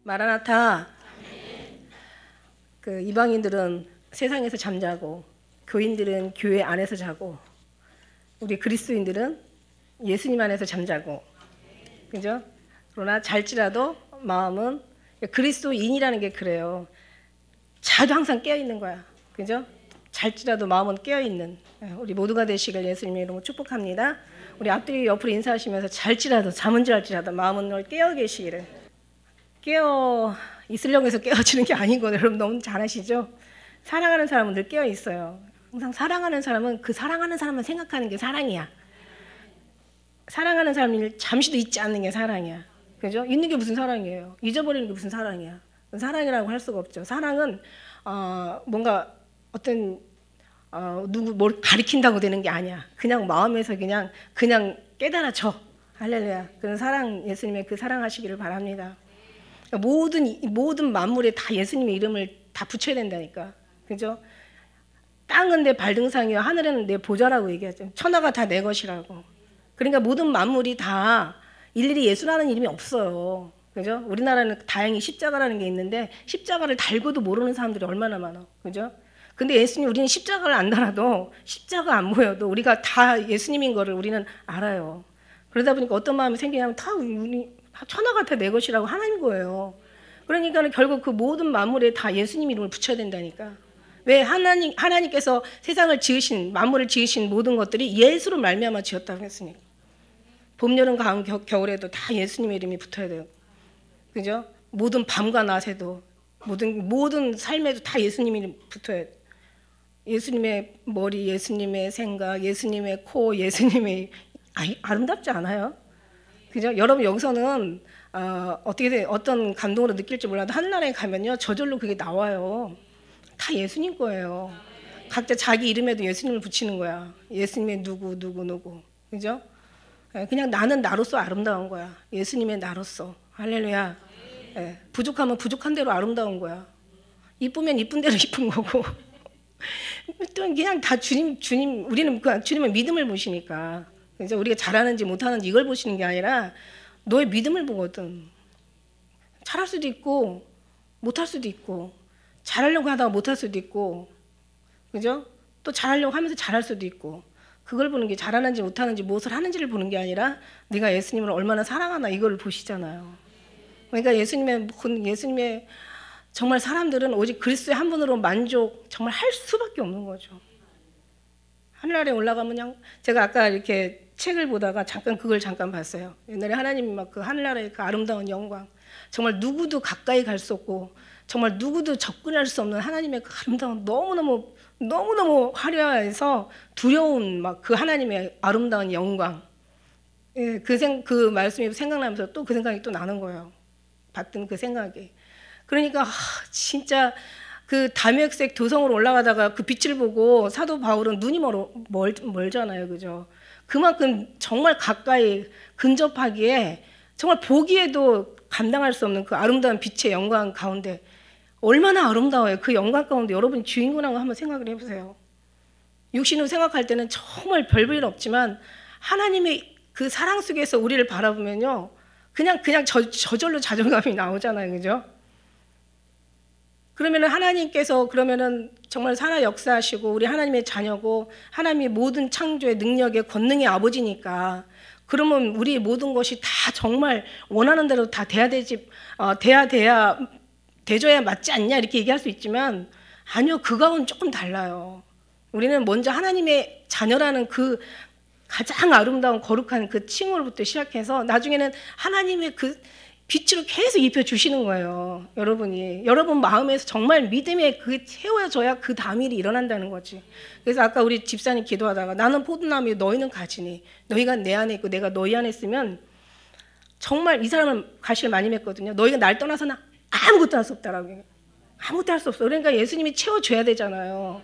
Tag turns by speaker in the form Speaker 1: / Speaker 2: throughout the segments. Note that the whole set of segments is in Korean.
Speaker 1: 마라나타. 그 이방인들은 세상에서 잠자고 교인들은 교회 안에서 자고 우리 그리스도인들은 예수님 안에서 잠자고, 그죠? 그러나 잘지라도 마음은, 그리스도인이라는 게 그래요. 자도 항상 깨어 있는 거야, 그죠? 잘지라도 마음은 깨어 있는 우리 모두가 되시길 예수님의 이름으로 축복합니다. 우리 앞뒤 옆으로 인사하시면서 잘지라도, 잠은 잘지라도 마음은 깨어 계시기를. 깨어 있으려고 해서 깨어지는 게 아니거든요. 여러분 너무 잘 아시죠? 사랑하는 사람은 늘 깨어 있어요. 항상 사랑하는 사람은 그 사랑하는 사람만 생각하는 게 사랑이야. 사랑하는 사람이 잠시도 잊지 않는 게 사랑이야. 그죠? 있는 게 무슨 사랑이에요? 잊어버리는 게 무슨 사랑이야? 사랑이라고 할 수가 없죠. 사랑은 뭔가 어떤 누구 뭘 가리킨다고 되는 게 아니야. 그냥 마음에서 그냥 깨달아져. 할렐루야. 그런 사랑, 예수님의 그 사랑하시기를 바랍니다. 모든 만물에 다 예수님의 이름을 다 붙여야 된다니까. 그죠? 땅은 내 발등상이요 하늘에는 내 보좌라고 얘기하죠. 천하가 다 내 것이라고. 그러니까 모든 만물이 다 일일이 예수라는 이름이 없어요. 그죠? 우리나라는 다행히 십자가라는 게 있는데 십자가를 달고도 모르는 사람들이 얼마나 많아. 그죠? 근데 예수님, 우리는 십자가를 안 달아도 십자가 안 보여도 우리가 다 예수님인 거를 우리는 알아요. 그러다 보니까 어떤 마음이 생기냐면 다 우리 천하가 다 내 것이라고 하나님 거예요. 그러니까 결국 그 모든 만물에 다 예수님 이름을 붙여야 된다니까. 왜? 하나님께서 세상을 지으신, 만물을 지으신 모든 것들이 예수로 말미암아 지었다고 했으니까. 봄, 여름, 가을, 겨울에도 다 예수님의 이름이 붙어야 돼요. 그죠? 모든 밤과 낮에도, 모든 삶에도 다 예수님 이름이 붙어야 돼요. 예수님의 머리, 예수님의 생각, 예수님의 코, 예수님의, 아름답지 않아요? 그죠? 여러분 여기서는 어떤 감동으로 느낄지 몰라도 하늘나라에 가면요 저절로 그게 나와요. 다 예수님 거예요. 각자 자기 이름에도 예수님을 붙이는 거야. 예수님의 누구. 그죠? 그냥 나는 나로서 아름다운 거야. 예수님의 나로서. 할렐루야. 부족하면 부족한 대로 아름다운 거야. 이쁘면 이쁜 대로 이쁜 거고. 또 그냥 다 주님, 우리는 주님의 믿음을 보시니까. 그래서 우리가 잘하는지 못하는지 이걸 보시는 게 아니라 너의 믿음을 보거든. 잘할 수도 있고 못할 수도 있고 잘하려고 하다가 못할 수도 있고, 그죠? 또 잘하려고 하면서 잘할 수도 있고, 그걸 보는 게 잘하는지 못하는지 무엇을 하는지를 보는 게 아니라 네가 예수님을 얼마나 사랑하나 이걸 보시잖아요. 그러니까 예수님의 정말 사람들은 오직 그리스도의 한 분으로 만족 정말 할 수밖에 없는 거죠. 하늘나라에 올라가면 그냥 제가 아까 이렇게 책을 보다가 그걸 잠깐 봤어요. 옛날에 하나님이 막 그 하늘나라의 그 아름다운 영광, 정말 누구도 가까이 갈 수 없고 정말 누구도 접근할 수 없는 하나님의 그 아름다운, 너무너무 화려해서 두려운 막 그 하나님의 아름다운 영광. 그 말씀이 생각나면서 또 그 생각이 또 나는 거예요. 봤던 그 생각이. 그러니까 진짜 그 담역색 도성으로 올라가다가 그 빛을 보고 사도 바울은 눈이 멀잖아요. 그죠? 그만큼 정말 가까이 근접하기에 정말 보기에도 감당할 수 없는 그 아름다운 빛의 영광 가운데 얼마나 아름다워요. 그 영광 가운데 여러분이 주인공이라고 한번 생각을 해보세요. 육신으로 생각할 때는 정말 별볼일 없지만 하나님의 그 사랑 속에서 우리를 바라보면요 그냥 저절로 자존감이 나오잖아요. 그죠? 그러면은 하나님께서 정말 살아 역사하시고 우리 하나님의 자녀고 하나님의 모든 창조의 능력의 권능의 아버지니까, 그러면 우리 모든 것이 다 정말 원하는 대로 다 돼줘야 맞지 않냐 이렇게 얘기할 수 있지만 아니요, 그거하고는 조금 달라요. 우리는 먼저 하나님의 자녀라는 그 가장 아름다운 거룩한 그 칭호로부터 시작해서 나중에는 하나님의 그 빛으로 계속 입혀주시는 거예요. 여러분 마음에서 정말 믿음에 그게 채워져야 그 다음 일이 일어난다는 거지. 그래서 아까 우리 집사님 기도하다가 나는 포도나무에 너희는 가지니 너희가 내 안에 있고 내가 너희 안에 있으면, 정말 이 사람은 가시를 많이 맺거든요. 너희가 날 떠나서는 아무것도 할 수 없다라고. 아무것도 할 수 없어. 그러니까 예수님이 채워줘야 되잖아요.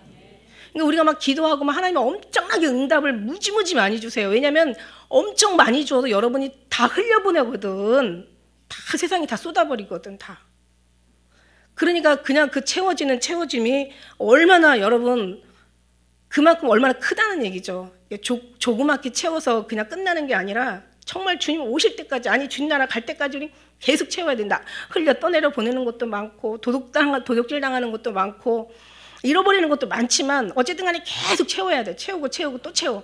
Speaker 1: 그러니까 우리가 막 기도하고 막 하나님은 엄청나게 응답을 무지무지 많이 주세요. 왜냐하면 엄청 많이 줘도 여러분이 다 흘려보내거든. 다 세상이 다 쏟아버리거든. 다. 그러니까 그냥 그 채워짐이 얼마나 여러분 그만큼 얼마나 크다는 얘기죠. 조그맣게 채워서 그냥 끝나는 게 아니라 정말 주님 오실 때까지, 아니 주님 나라 갈 때까지 우리 계속 채워야 된다. 흘려 떠내려 보내는 것도 많고 도둑질 당하는 것도 많고 잃어버리는 것도 많지만 어쨌든 간에 계속 채워야 돼. 채우고 또 채워.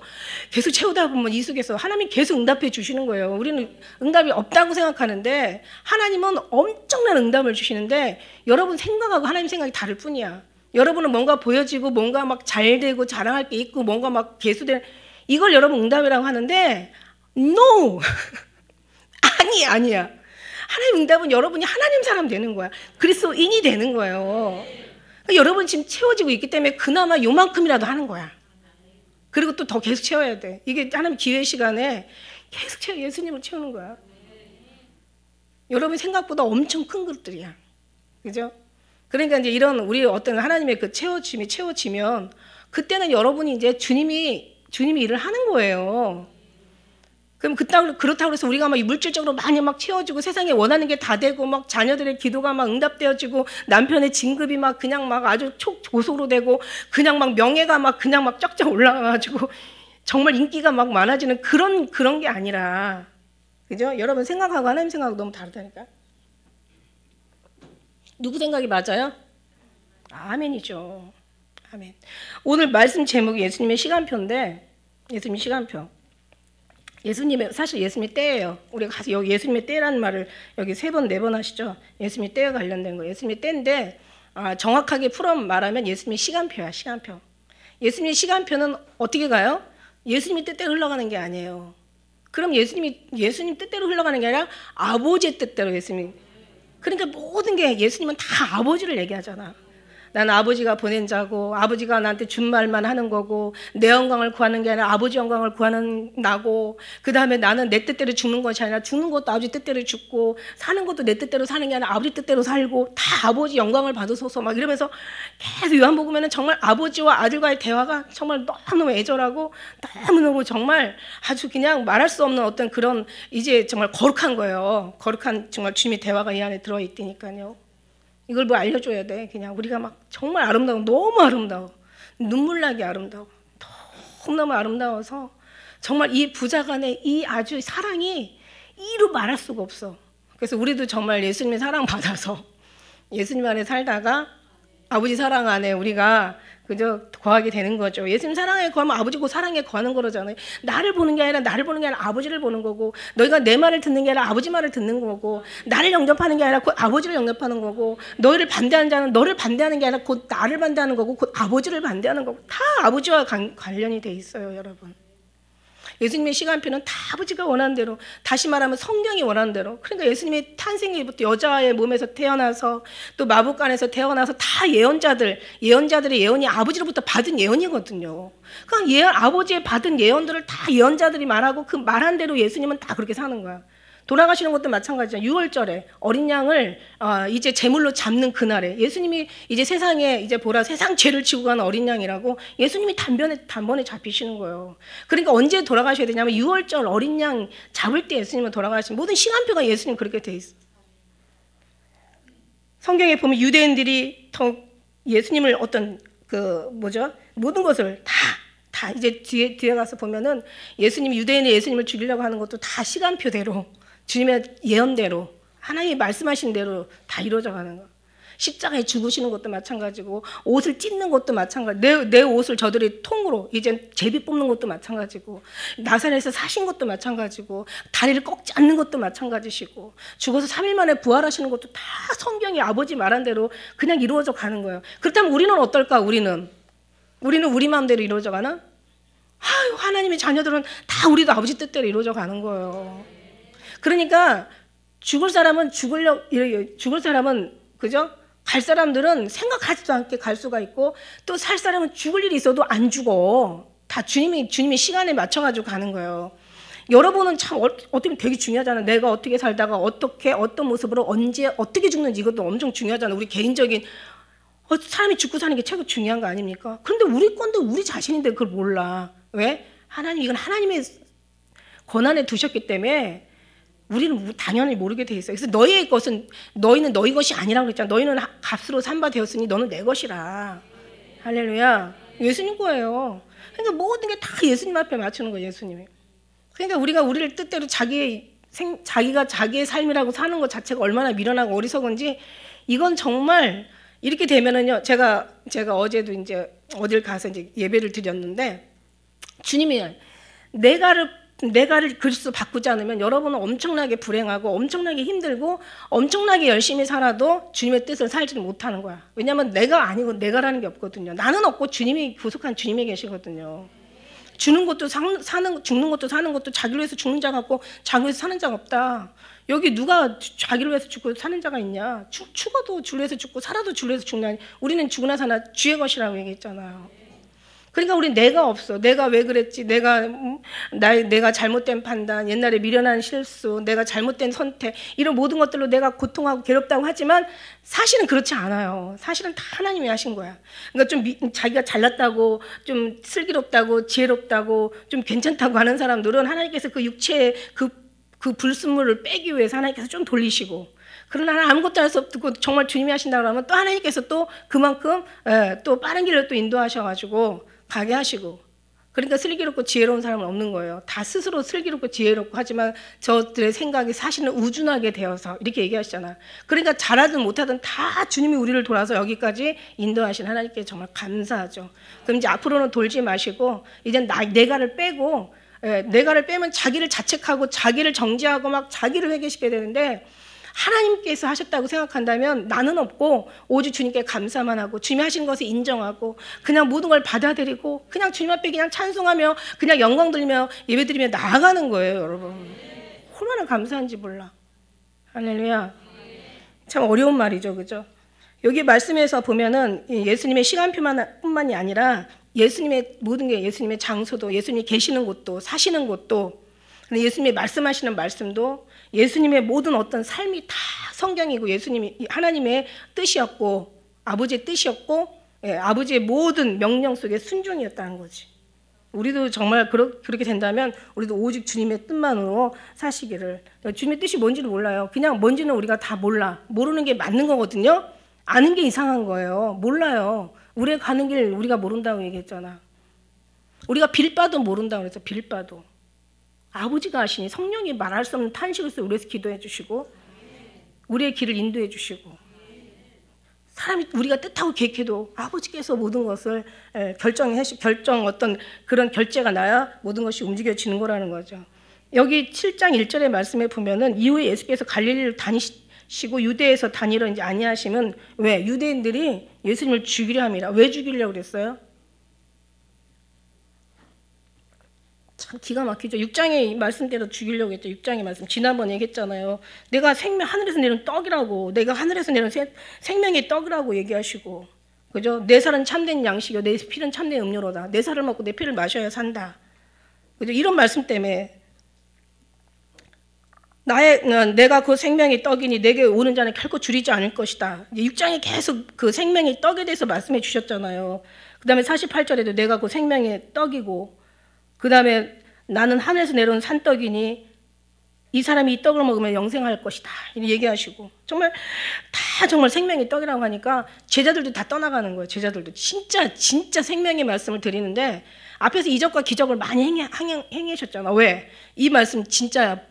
Speaker 1: 계속 채우다 보면 이 속에서 하나님이 계속 응답해 주시는 거예요. 우리는 응답이 없다고 생각하는데 하나님은 엄청난 응답을 주시는데 여러분 생각하고 하나님 생각이 다를 뿐이야. 여러분은 뭔가 보여지고 뭔가 막 잘 되고 자랑할 게 있고 뭔가 막 개수된 이걸 여러분 응답이라고 하는데 no! 아니야. 하나님 응답은 여러분이 하나님 사람 되는 거야. 그리스도인이 되는 거예요. 여러분 지금 채워지고 있기 때문에 그나마 요만큼이라도 하는 거야. 그리고 또 더 계속 채워야 돼. 이게 하나님 기회 시간에 계속 예수님을 채우는 거야. 여러분 생각보다 엄청 큰 그릇들이야. 그죠? 그러니까 이제 이런 우리 어떤 하나님의 그 채워지면 그때는 여러분이 이제 주님이 일을 하는 거예요. 그럼 그렇다고 해서 우리가 막 물질적으로 많이 막 채워지고 세상에 원하는 게 다 되고 막 자녀들의 기도가 막 응답되어지고 남편의 진급이 막 그냥 막 아주 고소로 되고 그냥 막 명예가 막 그냥 막 쫙쫙 올라가가지고 정말 인기가 막 많아지는 그런 게 아니라 그죠? 여러분 생각하고 하나님 생각하고 너무 다르다니까. 누구 생각이 맞아요? 아멘이죠. 아멘. 오늘 말씀 제목이 예수님의 시간표인데 예수님 시간표. 사실 예수님의 때예요. 우리가 가서 여기 예수님의 때라는 말을 여기 3번, 4번 하시죠. 예수님의 때와 관련된 거. 예수님의 때인데 정확하게 풀어 말하면 예수님의 시간표야. 시간표. 예수님의 시간표는 어떻게 가요? 예수님의 뜻대로 흘러가는 게 아니에요. 그럼 예수님 뜻대로 흘러가는 게 아니라 아버지의 뜻대로 예수님. 그러니까 모든 게 예수님은 다 아버지를 얘기하잖아. 난 아버지가 보낸 자고 아버지가 나한테 준 말만 하는 거고 내 영광을 구하는 게 아니라 아버지 영광을 구하는 나고 그 다음에 나는 내 뜻대로 죽는 것이 아니라 죽는 것도 아버지 뜻대로 죽고 사는 것도 내 뜻대로 사는 게 아니라 아버지 뜻대로 살고 다 아버지 영광을 받으소서 막 이러면서 계속 요한복음에는 정말 아버지와 아들과의 대화가 정말 너무너무 애절하고 너무너무 정말 아주 그냥 말할 수 없는 어떤 그런 이제 정말 거룩한 거예요. 거룩한 정말 주님의 대화가 이 안에 들어있으니까요. 이걸 뭐 알려줘야 돼. 그냥 우리가 막 정말 아름다워. 너무 아름다워. 눈물나게 아름다워. 너무너무 아름다워서 정말 이 부자간의 이 아주 사랑이 이루 말할 수가 없어. 그래서 우리도 정말 예수님의 사랑 받아서 예수님 안에 살다가 아버지 사랑 안에 우리가 그저 거하게 되는 거죠. 예수님 사랑에 거하면 아버지고 사랑에 거하는 거잖아요. 나를 보는 게 아니라 아버지를 보는 거고 너희가 내 말을 듣는 게 아니라 아버지 말을 듣는 거고 나를 영접하는 게 아니라 곧 아버지를 영접하는 거고 너희를 반대하는 자는 너를 반대하는 게 아니라 곧 나를 반대하는 거고 곧 아버지를 반대하는 거고 다 아버지와 관련이 돼 있어요, 여러분. 예수님의 시간표는 다 아버지가 원하는 대로, 다시 말하면 성경이 원하는 대로. 그러니까 예수님의 탄생일부터 여자의 몸에서 태어나서 또 마부간에서 태어나서 다 예언자들의 예언이 아버지로부터 받은 예언이거든요. 그러니까 아버지의 받은 예언들을 다 예언자들이 말하고 그 말한 대로 예수님은 다 그렇게 사는 거야. 돌아가시는 것도 마찬가지죠. 6월절에 어린 양을 이제 제물로 잡는 그날에 예수님이 이제 세상에 이제 세상 죄를 지고 가는 어린 양이라고 예수님이 단번에 잡히시는 거예요. 그러니까 언제 돌아가셔야 되냐면 6월절 어린 양 잡을 때 예수님은 돌아가시는 모든 시간표가 예수님 그렇게 돼 있어. 성경에 보면 유대인들이 더 예수님을 어떤 모든 것을 다 이제 뒤에 가서 보면은 유대인이 예수님을 죽이려고 하는 것도 다 시간표대로 주님의 예언대로 하나님이 말씀하신 대로 다 이루어져 가는 거. 십자가에 죽으시는 것도 마찬가지고 옷을 찢는 것도 마찬가지. 내 옷을 저들이 통으로 이제 제비 뽑는 것도 마찬가지고 나사렛에서 사신 것도 마찬가지고 다리를 꺾지 않는 것도 마찬가지시고 죽어서 3일 만에 부활하시는 것도 다 성경이 아버지 말한 대로 그냥 이루어져 가는 거예요. 그렇다면 우리는 어떨까? 우리는 우리 마음대로 이루어져 가나? 하나님의 자녀들은 다 우리도 아버지 뜻대로 이루어져 가는 거예요. 그러니까 죽을 사람은 그죠? 갈 사람들은 생각하지도 않게 갈 수가 있고 또 살 사람은 죽을 일이 있어도 안 죽어. 다 주님의 시간에 맞춰가지고 가는 거예요. 여러분은 참 어떻게 되게 중요하잖아요. 내가 어떻게 살다가 어떤 모습으로 언제 어떻게 죽는지 이것도 엄청 중요하잖아요. 우리 개인적인 사람이 죽고 사는 게 최고 중요한 거 아닙니까? 그런데 우리 건데 우리 자신인데 그걸 몰라. 왜? 이건 하나님의 권한에 두셨기 때문에 우리는 당연히 모르게 돼 있어요. 그래서 너희는 너희 것이 아니라고 그랬잖아. 너희는 값으로 산바 되었으니 너는 내 것이라. 할렐루야. 예수님 거예요. 그러니까 모든 게 다 예수님 앞에 맞추는 거예요. 예수님이. 그러니까 우리가 우리를 뜻대로 자기의 자기가 자기의 삶이라고 사는 것 자체가 얼마나 미련하고 어리석은지 이건 정말 이렇게 되면은요. 제가 어제도 이제 어딜 가서 이제 예배를 드렸는데 주님이 내가를 그리스도 바꾸지 않으면 여러분은 엄청나게 불행하고 엄청나게 힘들고 엄청나게 열심히 살아도 주님의 뜻을 살지를 못하는 거야. 왜냐하면 내가 아니고 내가라는 게 없거든요. 나는 없고 주님이 구속한 주님이 계시거든요. 죽는 것도 사는 것도 자기를 위해서 죽는 자가 없고 자기를 위해서 사는 자가 없다. 여기 누가 자기를 위해서 죽고 사는 자가 있냐? 죽어도 주를 위해서 죽고 살아도 주를 위해서 죽나니 우리는 죽으나 사나 주의 것이라고 얘기했잖아요. 그러니까 우리 내가 없어. 내가 왜 그랬지? 내가 잘못된 판단, 옛날에 미련한 실수, 내가 잘못된 선택 이런 모든 것들로 내가 고통하고 괴롭다고 하지만 사실은 그렇지 않아요. 사실은 다 하나님이 하신 거야. 그러니까 좀 자기가 잘났다고 좀 슬기롭다고 지혜롭다고 좀 괜찮다고 하는 사람들은 하나님께서 그 육체의 그 불순물을 빼기 위해서 하나님께서 좀 돌리시고 그러나 아무것도 할 수 없고 정말 주님이 하신다고 하면 또 하나님께서 또 그만큼 또 빠른 길로 또 인도하셔가지고 가게 하시고 그러니까 슬기롭고 지혜로운 사람은 없는 거예요. 다 스스로 슬기롭고 지혜롭고 하지만 저들의 생각이 사실은 우준하게 되어서 이렇게 얘기하시잖아요. 그러니까 잘하든 못하든 다 주님이 우리를 돌아서 여기까지 인도하신 하나님께 정말 감사하죠. 그럼 이제 앞으로는 돌지 마시고 이제 내가를 빼고 내가를 빼면 자기를 자책하고 자기를 정죄하고 막 자기를 회개시켜야 되는데 하나님께서 하셨다고 생각한다면 나는 없고 오직 주님께 감사만 하고 주님이 하신 것을 인정하고 그냥 모든 걸 받아들이고 그냥 주님 앞에 그냥 찬송하며 그냥 영광 돌리며 예배드리며 나아가는 거예요. 여러분 얼마나 감사한지 몰라. 할렐루야. 참 어려운 말이죠. 그죠? 여기 말씀에서 보면은 예수님의 시간표만뿐만이 아니라 예수님의 모든 게 예수님의 장소도 예수님이 계시는 곳도 사시는 곳도 예수님이 말씀하시는 말씀도 예수님의 모든 어떤 삶이 다 성경이고 예수님이 하나님의 뜻이었고 아버지의 뜻이었고 아버지의 모든 명령 속에 순종이었다는 거지. 우리도 정말 그렇게 된다면 우리도 오직 주님의 뜻만으로 사시기를. 주님의 뜻이 뭔지를 몰라요. 그냥 뭔지는 우리가 다 몰라. 모르는 게 맞는 거거든요. 아는 게 이상한 거예요. 몰라요. 우리가 가는 길 우리가 모른다고 얘기했잖아. 우리가 빌바도 모른다고 그랬어. 빌바도. 아버지가 하시니 성령이 말할 수 없는 탄식을 써 우리에서 기도해 주시고 우리의 길을 인도해 주시고 사람이 우리가 뜻하고 계획해도 아버지께서 모든 것을 결정 어떤 그런 결제가 나야 모든 것이 움직여지는 거라는 거죠. 여기 7장 1절의 말씀에 보면은 이후에 예수께서 갈릴리를 다니시고 유대에서 다니러 이제 아니하시면 왜 유대인들이 예수님을 죽이려 함이라. 왜 죽이려고 그랬어요? 참 기가 막히죠. 6장의 말씀대로 죽이려고 했죠. 6장의 말씀 지난번에 얘기했잖아요. 내가 하늘에서 내린 떡이라고, 내가 하늘에서 내린 생명의 떡이라고 얘기하시고, 그죠? 내 살은 참된 양식이요, 내 피는 참된 음료로다. 내 살을 먹고 내 피를 마셔야 산다. 그죠? 이런 말씀 때문에 내가 그 생명의 떡이니 내게 오는 자는 결코 줄이지 않을 것이다. 6장에 계속 그 생명의 떡에 대해서 말씀해 주셨잖아요. 그 다음에 48절에도 내가 그 생명의 떡이고, 그 다음에 나는 하늘에서 내려온 산떡이니 이 사람이 이 떡을 먹으면 영생할 것이다. 이렇게 얘기하시고 정말 다 정말 생명의 떡이라고 하니까 제자들도 다 떠나가는 거예요. 제자들도 진짜 생명의 말씀을 드리는데 앞에서 이적과 기적을 많이 행하셨잖아. 왜? 이 말씀 진짜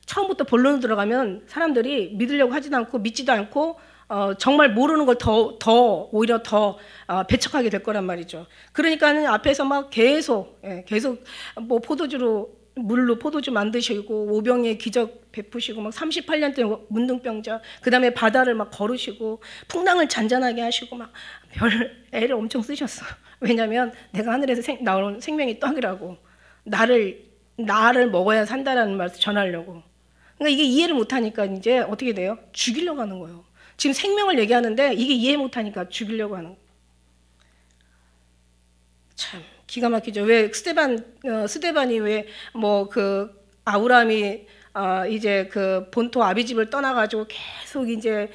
Speaker 1: 처음부터 본론으로 들어가면 사람들이 믿으려고 하지도 않고 믿지도 않고 정말 모르는 걸 오히려 더 배척하게 될 거란 말이죠. 그러니까는 앞에서 막 계속 뭐 물로 포도주 만드시고 오병이의 기적 베푸시고 막 38년 동안 문둥병자, 그 다음에 바다를 막 걸으시고 풍랑을 잔잔하게 하시고 막 별 애를 엄청 쓰셨어. 왜냐하면 내가 하늘에서 나오는 생명의 떡이라고 나를 먹어야 산다라는 말을 전하려고. 그러니까 이게 이해를 못하니까 이제 어떻게 돼요? 죽이려고 하는 거예요. 지금 생명을 얘기하는데 이게 이해 못하니까 죽이려고 하는 거예요. 참 기가 막히죠. 왜 스데반이 왜 뭐 그 아브라함이 이제 그 본토 아비집을 떠나가지고 계속 이제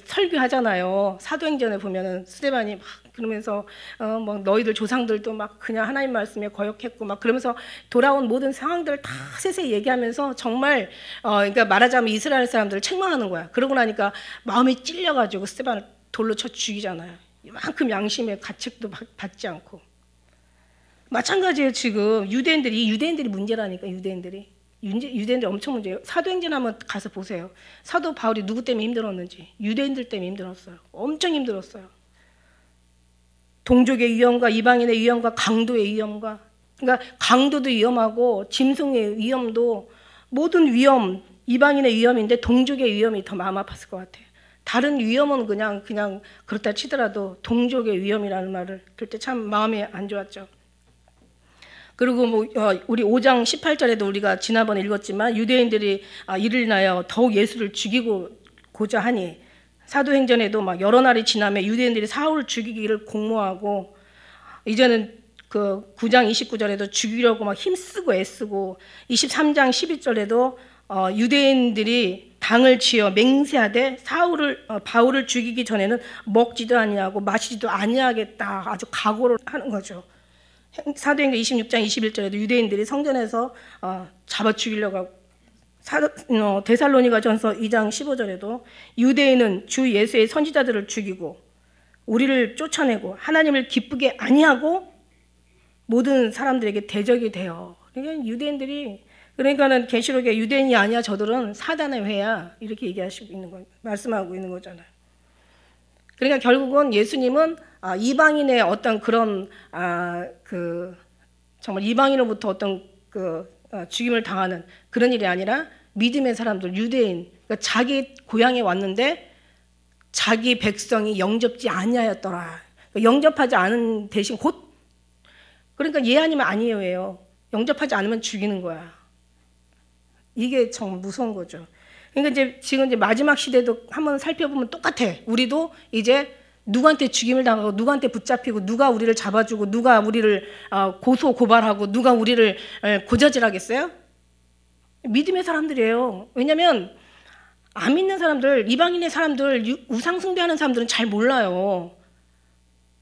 Speaker 1: 설교하잖아요. 사도행전에 보면은 스데반이 막 그러면서 뭐 너희들 조상들도 막 그냥 하나님 말씀에 거역했고 막 그러면서 돌아온 모든 상황들을 다 세세히 얘기하면서 정말 그러니까 말하자면 이스라엘 사람들을 책망하는 거야. 그러고 나니까 마음이 찔려가지고 스데반을 돌로 쳐 죽이잖아요. 이만큼 양심의 가책도 받지 않고. 마찬가지예요. 지금 유대인들이 문제라니까. 유대인들이 유대인들 엄청 문제예요. 사도행전 한번 가서 보세요. 사도 바울이 누구 때문에 힘들었는지. 유대인들 때문에 힘들었어요. 엄청 힘들었어요. 동족의 위험과 이방인의 위험과 강도의 위험과, 그러니까 강도도 위험하고 짐승의 위험도, 모든 위험, 이방인의 위험인데 동족의 위험이 더 마음 아팠을 것 같아요. 다른 위험은 그냥 그렇다 치더라도 동족의 위험이라는 말을 들을 때 참 마음이 안 좋았죠. 그리고 우리 5장 18절에도 우리가 지난번에 읽었지만 유대인들이 이를 인하여 더욱 예수를 죽이고자 하니, 사도행전에도 막 여러 날이 지나면 유대인들이 사울을 죽이기를 공모하고, 이제는 그 9장 29절에도 죽이려고 막 힘쓰고 애쓰고, 23장 12절에도 유대인들이 당을 지어 맹세하되 바울을 죽이기 전에는 먹지도 아니하고 마시지도 아니하겠다, 아주 각오를 하는 거죠. 사도행전 26장 21절에도 유대인들이 성전에서 잡아 죽이려고 하고, 데살로니가전서 2장 15절에도 유대인은 주 예수의 선지자들을 죽이고 우리를 쫓아내고 하나님을 기쁘게 아니하고 모든 사람들에게 대적이 되어. 그러니까 유대인들이, 그러니까는 계시록에 유대인이 아니야 저들은 사단의 회야, 이렇게 얘기하시고 있는 거, 말씀하고 있는 거잖아요. 그러니까 결국은 예수님은 이방인의 어떤 그런 정말 이방인으로부터 어떤 죽임을 당하는 그런 일이 아니라 믿음의 사람들, 유대인, 그러니까 자기 고향에 왔는데 자기 백성이 영접지 아니하였더라. 그러니까 영접하지 않은 대신 그러니까 예 아니면 아니에요. 영접하지 않으면 죽이는 거야. 이게 정말 무서운 거죠. 그러니까 지금 마지막 시대도 한번 살펴보면 똑같아. 우리도 이제 누구한테 죽임을 당하고 누구한테 붙잡히고 누가 우리를 잡아주고 누가 우리를 고소 고발하고 누가 우리를 고자질하겠어요? 믿음의 사람들이에요. 왜냐하면 안 믿는 사람들, 이방인의 사람들, 우상 숭배하는 사람들은 잘 몰라요.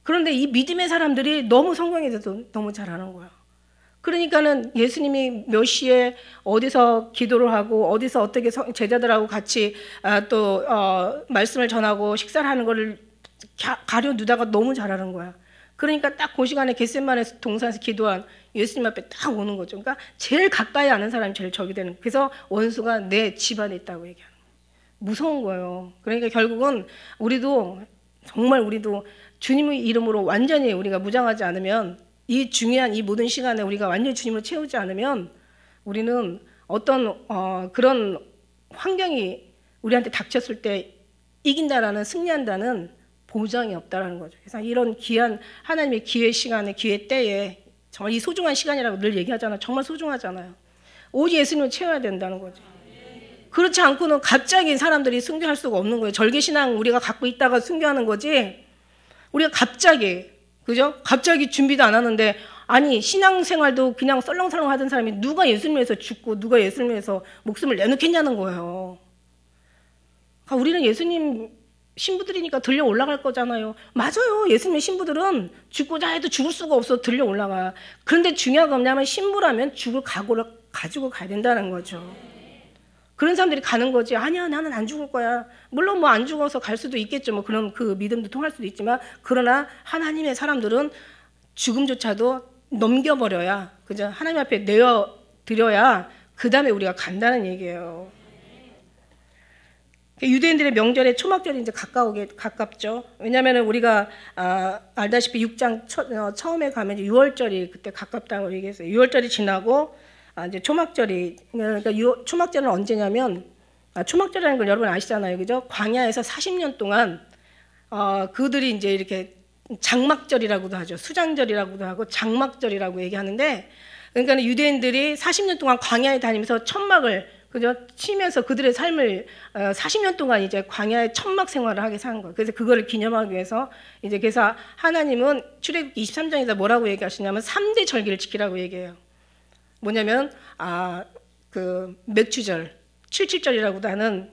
Speaker 1: 그런데 이 믿음의 사람들이 너무 성경에 대해서 너무 잘 아는 거야. 그러니까는 예수님이 몇 시에 어디서 기도를 하고 어디서 어떻게 제자들하고 같이 또 말씀을 전하고 식사를 하는 거를 가려 누다가 너무 잘 아는 거야. 그러니까 딱 그 시간에 겟세마네 동산에서 기도한 예수님 앞에 딱 오는 거죠. 그러니까 제일 가까이 아는 사람이 제일 적이 되는. 그래서 원수가 내 집안에 있다고 얘기하는 거예요. 무서운 거예요. 그러니까 결국은 우리도 주님의 이름으로 완전히 우리가 무장하지 않으면, 이 중요한 이 모든 시간에 우리가 완전히 주님을 채우지 않으면 우리는 어떤 그런 환경이 우리한테 닥쳤을 때 이긴다라는, 승리한다는 보장이 없다라는 거죠. 그래서 이런 귀한 하나님의 기회 시간에, 기회 때에 정말 이 소중한 시간이라고 늘 얘기하잖아요. 정말 소중하잖아요. 오직 예수님을 채워야 된다는 거죠. 그렇지 않고는 갑자기 사람들이 순교할 수가 없는 거예요. 절개신앙 우리가 갖고 있다가 순교하는 거지, 우리가 갑자기, 그죠? 갑자기 준비도 안 하는데, 아니 신앙생활도 그냥 썰렁설렁 하던 사람이 누가 예수님 위해서 죽고 누가 예수님 위해서 목숨을 내놓겠냐는 거예요. 그러니까 우리는 예수님 신부들이니까 들려 올라갈 거잖아요. 맞아요. 예수님의 신부들은 죽고자 해도 죽을 수가 없어 들려 올라가. 그런데 중요한 건 뭐냐면 신부라면 죽을 각오를 가지고 가야 된다는 거죠. 그런 사람들이 가는 거지. 아니야, 나는 안 죽을 거야. 물론 뭐 안 죽어서 갈 수도 있겠죠. 뭐 그런 그 믿음도 통할 수도 있지만, 그러나 하나님의 사람들은 죽음조차도 넘겨버려야, 그죠? 하나님 앞에 내어드려야 그 다음에 우리가 간다는 얘기예요. 유대인들의 명절에 초막절이 이제 가깝죠. 왜냐하면 우리가 알다시피 6장 처음에 가면 이제 6월절이 그때 가깝다고 얘기했어요. 6월절이 지나고 이제 초막절이, 그러니까 초막절은 언제냐면, 초막절이라는 걸 여러분 아시잖아요, 그죠? 광야에서 40년 동안 그들이 이제 이렇게 장막절이라고도 하죠. 수장절이라고도 하고 장막절이라고 얘기하는데, 그러니까 유대인들이 40년 동안 광야에 다니면서 천막을, 그죠? 치면서 그들의 삶을 40년 동안 이제 광야의 천막 생활을 하게 산 거예요. 그래서 그거를 기념하기 위해서 이제, 그래서 하나님은 출애굽기 23장에서 뭐라고 얘기하시냐면 3대 절기를 지키라고 얘기해요. 뭐냐면 그 맥추절, 77절이라고도 하는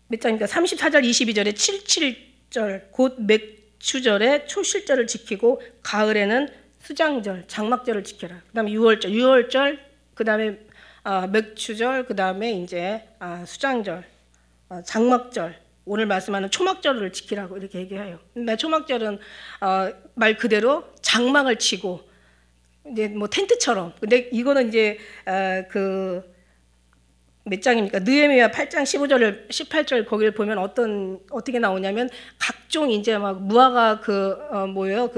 Speaker 1: 몇 장입니까? 34절 22절에 77절 곧 맥추절에 초실절을 지키고, 가을에는 수장절, 장막절을 지켜라. 그다음에 6월절, 그다음에 맥추절, 그다음에 이제 수장절, 장막절, 오늘 말씀하는 초막절을 지키라고 이렇게 얘기해요. 근데 초막절은 말 그대로 장막을 치고, 이제 뭐 텐트처럼. 근데 이거는 이제 그 몇 장입니까? 느헤미야 8장 15절 18절 거기를 보면 어떻게 나오냐면 각종 이제 막 무화과 뭐예요?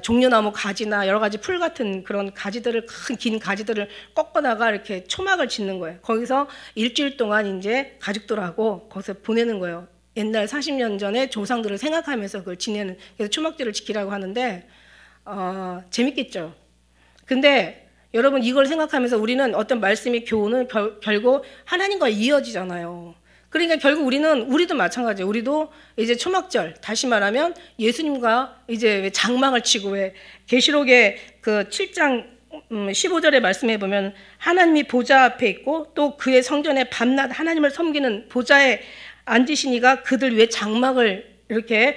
Speaker 1: 종려나무 가지나 여러 가지 풀 같은 그런 가지들을 큰 긴 가지들을 꺾어다가 이렇게 초막을 짓는 거예요. 거기서 일주일 동안 이제 가족들하고 거기서 보내는 거예요. 옛날 40년 전에 조상들을 생각하면서 그걸 지내는, 그래서 초막절을 지키라고 하는데 재밌겠죠. 근데 여러분 이걸 생각하면서 우리는 어떤 말씀의 교훈은 결국 하나님과 이어지잖아요. 그러니까 결국 우리도 마찬가지예요. 우리도 이제 초막절, 다시 말하면 예수님과 이제 장막을 치고, 왜 계시록의 그 7장 15절의 말씀에 보면 하나님이 보좌 앞에 있고 또 그의 성전에 밤낮 하나님을 섬기는 보좌에 앉으시니가 그들 위에 장막을 이렇게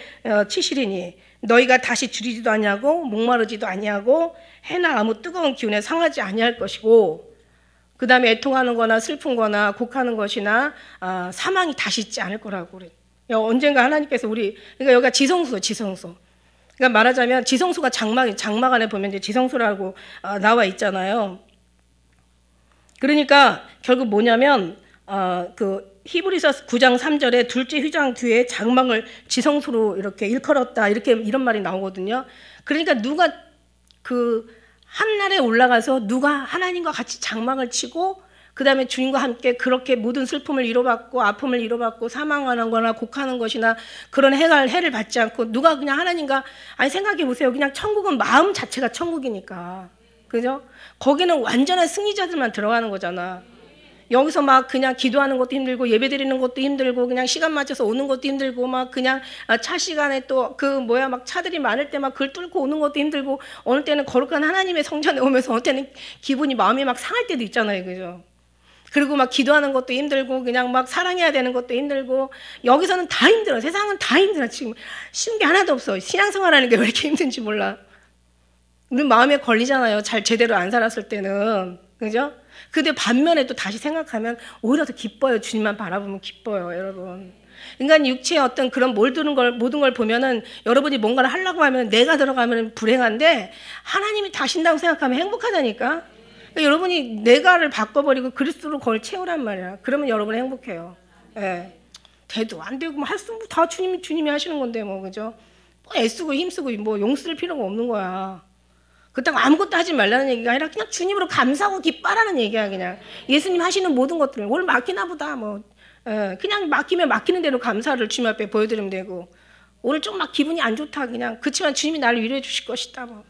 Speaker 1: 치시리니 너희가 다시 줄이지도 아니하고 목마르지도 아니하고 해나 아무 뜨거운 기운에 상하지 아니할 것이고, 그 다음에 애통하는 거나 슬픈 거나 곡하는 것이나 사망이 다시 있지 않을 거라고 그래요. 언젠가 하나님께서 그러니까 여기가 지성소. 그러니까 말하자면 지성소가 장막 안에 보면 이제 지성소라고 나와 있잖아요. 그러니까 결국 뭐냐면 그 히브리서 9장 3절에 둘째 휘장 뒤에 장막을 지성소로 이렇게 일컬었다, 이런 말이 나오거든요. 그러니까 누가 그 한날에 올라가서 누가 하나님과 같이 장막을 치고 그 다음에 주님과 함께 그렇게 모든 슬픔을 위로받고 아픔을 위로받고 사망하는 거나 곡하는 것이나 그런 해를 받지 않고 누가 그냥 하나님과, 아니 생각해 보세요. 그냥 천국은 마음 자체가 천국이니까, 그죠? 거기는 완전한 승리자들만 들어가는 거잖아. 여기서 막 그냥 기도하는 것도 힘들고 예배 드리는 것도 힘들고 그냥 시간 맞춰서 오는 것도 힘들고 막 그냥 차 시간에 또 막 차들이 많을 때 막 글 뚫고 오는 것도 힘들고, 어느 때는 거룩한 하나님의 성전에 오면서 어느 때는 마음이 막 상할 때도 있잖아요, 그죠? 그리고 막 기도하는 것도 힘들고 그냥 막 사랑해야 되는 것도 힘들고, 여기서는 다 힘들어. 세상은 다 힘들어. 지금 쉬운 게 하나도 없어. 신앙생활하는 게 왜 이렇게 힘든지 몰라. 우리 마음에 걸리잖아요. 제대로 안 살았을 때는, 그죠? 근데 반면에 또 다시 생각하면 오히려 더 기뻐요. 주님만 바라보면 기뻐요, 여러분. 인간 육체의 어떤 그런 모든 걸 보면은 여러분이 뭔가를 하려고 하면 내가 들어가면 불행한데 하나님이 다신다고 생각하면 행복하다니까. 그러니까 여러분이 내가를 바꿔버리고 그리스도로 그걸 채우란 말이야. 그러면 여러분 행복해요. 예. 돼도 안 되고 할 수 다 주님이 하시는 건데 뭐, 그죠? 뭐 애쓰고 힘쓰고 뭐 용 쓸 필요가 없는 거야. 그렇다고 아무것도 하지 말라는 얘기가 아니라 그냥 주님으로 감사하고 기뻐하라는 얘기야. 그냥 예수님 하시는 모든 것들을 오늘 맡기나 보다 뭐, 그냥 맡기면 맡기는 대로 감사를 주님 앞에 보여드리면 되고, 오늘 좀 막 기분이 안 좋다, 그냥 그렇지만 주님이 나를 위로해 주실 것이다, 뭐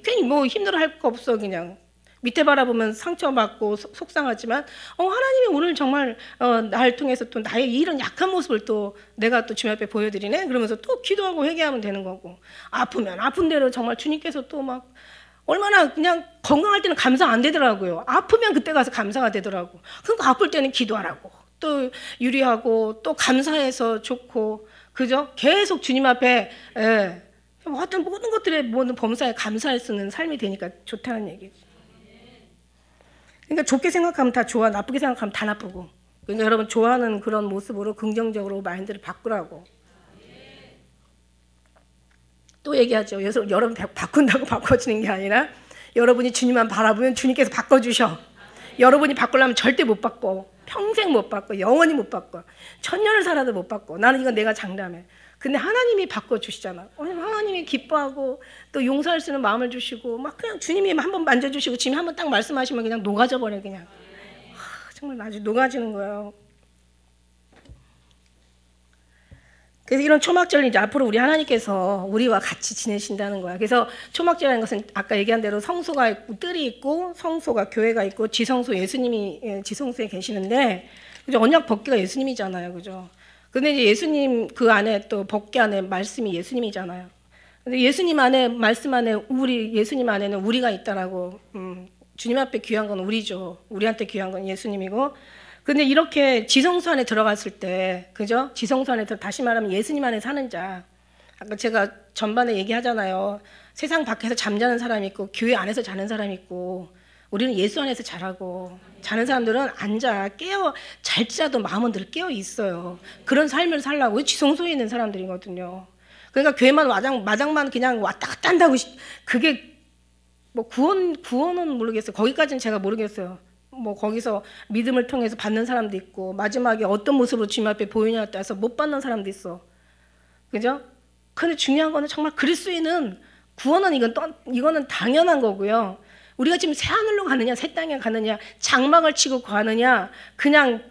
Speaker 1: 괜히 뭐 힘들어할 거 없어. 그냥 밑에 바라보면 상처받고 속상하지만 하나님이 오늘 정말 나를 통해서 또 나의 이런 약한 모습을 또 내가 또 주님 앞에 보여드리네, 그러면서 또 기도하고 회개하면 되는 거고, 아프면 아픈 대로 정말 주님께서 또 막 얼마나, 그냥 건강할 때는 감사 안 되더라고요. 아프면 그때 가서 감사가 되더라고. 그러니까 아플 때는 기도하라고, 또 유리하고 또 감사해서 좋고, 그죠? 계속 주님 앞에 어떤 모든 것들의 모든 범사에 감사할 수 있는 삶이 되니까 좋다는 얘기죠. 그러니까 좋게 생각하면 다 좋아, 나쁘게 생각하면 다 나쁘고. 그러니까 여러분 좋아하는 그런 모습으로 긍정적으로 마인드를 바꾸라고. 또 얘기하죠. 그래서 여러분 바꾼다고 바꿔지는 게 아니라 여러분이 주님만 바라보면 주님께서 바꿔주셔. 여러분이 바꾸려면 절대 못 바꿔. 평생 못 바꿔. 영원히 못 바꿔. 천년을 살아도 못 바꿔. 나는 이건 내가 장담해. 근데 하나님이 바꿔주시잖아. 하나님이 기뻐하고 또 용서할 수 있는 마음을 주시고, 막 그냥 주님이 한번 만져주시고 주님이 한번 딱 말씀하시면 그냥 녹아져 버려. 그냥 정말 아주 녹아지는 거예요. 그래서 이런 초막절은 이제 앞으로 우리 하나님께서 우리와 같이 지내신다는 거야. 그래서 초막절이라는 것은 아까 얘기한 대로 성소가 있고 뜰이 있고 성소가 교회가 있고 지성소, 예수님이 지성소에 계시는데, 그죠? 언약 법궤가 예수님이잖아요, 그죠? 근데 이제 예수님 그 안에 또 법궤 안에 말씀이 예수님이잖아요. 근데 예수님 안에 말씀 안에 예수님 안에는 우리가 있다라고. 주님 앞에 귀한 건 우리죠. 우리한테 귀한 건 예수님이고. 근데 이렇게 지성소 안에 들어갔을 때, 그죠? 지성소 안에 다시 말하면 예수님 안에 사는 자. 아까 제가 전반에 얘기하잖아요. 세상 밖에서 잠자는 사람이 있고 교회 안에서 자는 사람이 있고, 우리는 예수 안에서 자라고. 자는 사람들은 앉아 잘지라도 마음은 늘 깨어 있어요. 그런 삶을 살라고 지성소에 있는 사람들이거든요. 그러니까 교회만 마당만 그냥 왔다 갔다 한다고, 그게 뭐 구원은 모르겠어요. 거기까지는 제가 모르겠어요. 뭐 거기서 믿음을 통해서 받는 사람도 있고 마지막에 어떤 모습으로 주님 앞에 보이냐에 따라서 못 받는 사람도 있어. 그죠? 근데 중요한 거는 정말 그리스도인은 구원은 이거는 당연한 거고요. 우리가 지금 새 하늘로 가느냐 새 땅에 가느냐 장막을 치고 가느냐 그냥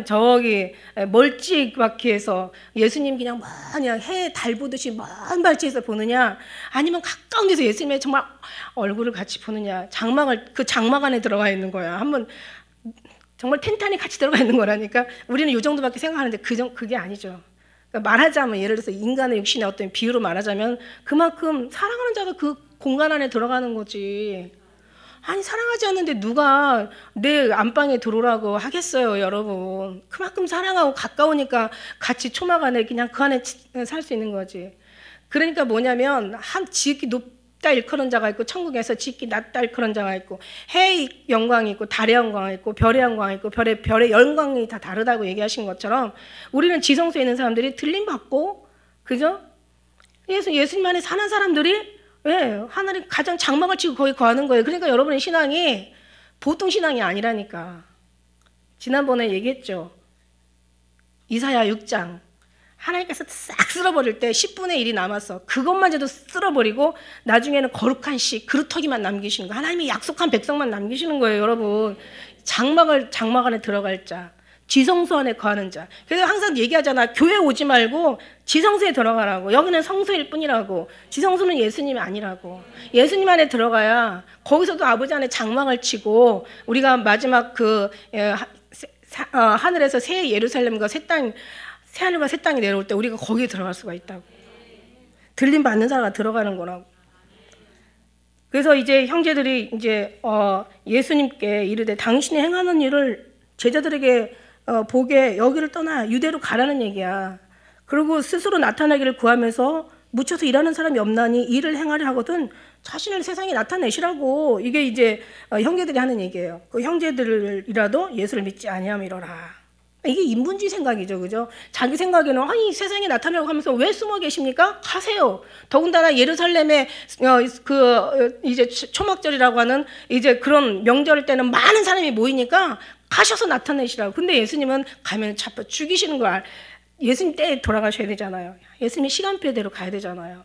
Speaker 1: 저기 멀찌감치해서 예수님 그냥 해 달 보듯이 먼 발치에서 보느냐 아니면 가까운 데서 예수님의 정말 얼굴을 같이 보느냐 그 장막 안에 들어가 있는 거야. 한번 정말 텐트 안에 같이 들어가 있는 거라니까. 우리는 이 정도밖에 생각하는데 그게 아니죠. 그러니까 말하자면 예를 들어서 인간의 육신의 어떤 비유로 말하자면 그만큼 사랑하는 자가 그 공간 안에 들어가는 거지. 아니 사랑하지 않는데 누가 내 안방에 들어오라고 하겠어요, 여러분. 그만큼 사랑하고 가까우니까 같이 초막 안에 그냥 그 안에 살 수 있는 거지. 그러니까 뭐냐면 지극히 높다 일컬은 자가 있고 천국에서 지극히 낮다 일컬은 자가 있고 해의 영광이 있고 달의 영광이 있고 별의 영광이 있고 별의 영광이 다 다르다고 얘기하신 것처럼 우리는 지성소에 있는 사람들이 들림받고 그죠? 예수님 안에 사는 사람들이 하늘이 가장 장막을 치고 거기 거하는 거예요. 그러니까 여러분의 신앙이 보통 신앙이 아니라니까. 지난번에 얘기했죠. 이사야 6장 하나님께서 싹 쓸어버릴 때 10분의 1이 남았어. 그것만 해도 쓸어버리고 나중에는 거룩한 씨 그루터기만 남기시는 거예요. 하나님이 약속한 백성만 남기시는 거예요, 여러분. 장막 안에 들어갈 자, 지성소 안에 거하는 자. 그래서 항상 얘기하잖아. 교회 오지 말고 지성소에 들어가라고. 여기는 성소일 뿐이라고. 지성소는 예수님이 아니라고. 예수님 안에 들어가야 거기서도 아버지 안에 장막을 치고 우리가 마지막 하늘에서 새 예루살렘과 새 하늘과 새 땅이 내려올 때 우리가 거기에 들어갈 수가 있다고. 들림 받는 자가 들어가는 거라고. 그래서 이제 형제들이 이제 예수님께 이르되 당신이 행하는 일을 제자들에게 보게 여기를 떠나 유대로 가라는 얘기야. 그리고 스스로 나타나기를 구하면서 묻혀서 일하는 사람이 없나니 일을 행하려 하거든 자신을 세상에 나타내시라고. 이게 이제 형제들이 하는 얘기예요. 그 형제들이라도 예수를 믿지 아니함이로라. 이게 인본주의 생각이죠, 그죠? 자기 생각에는 아니 세상에 나타나려고 하면서 왜 숨어 계십니까? 가세요. 더군다나 예루살렘에 이제 초막절이라고 하는 이제 그런 명절 때는 많은 사람이 모이니까 가셔서 나타내시라고. 근데 예수님은 가면 잡혀 죽이시는 걸 예수님 때에 돌아가셔야 되잖아요. 예수님이 시간표대로 가야 되잖아요.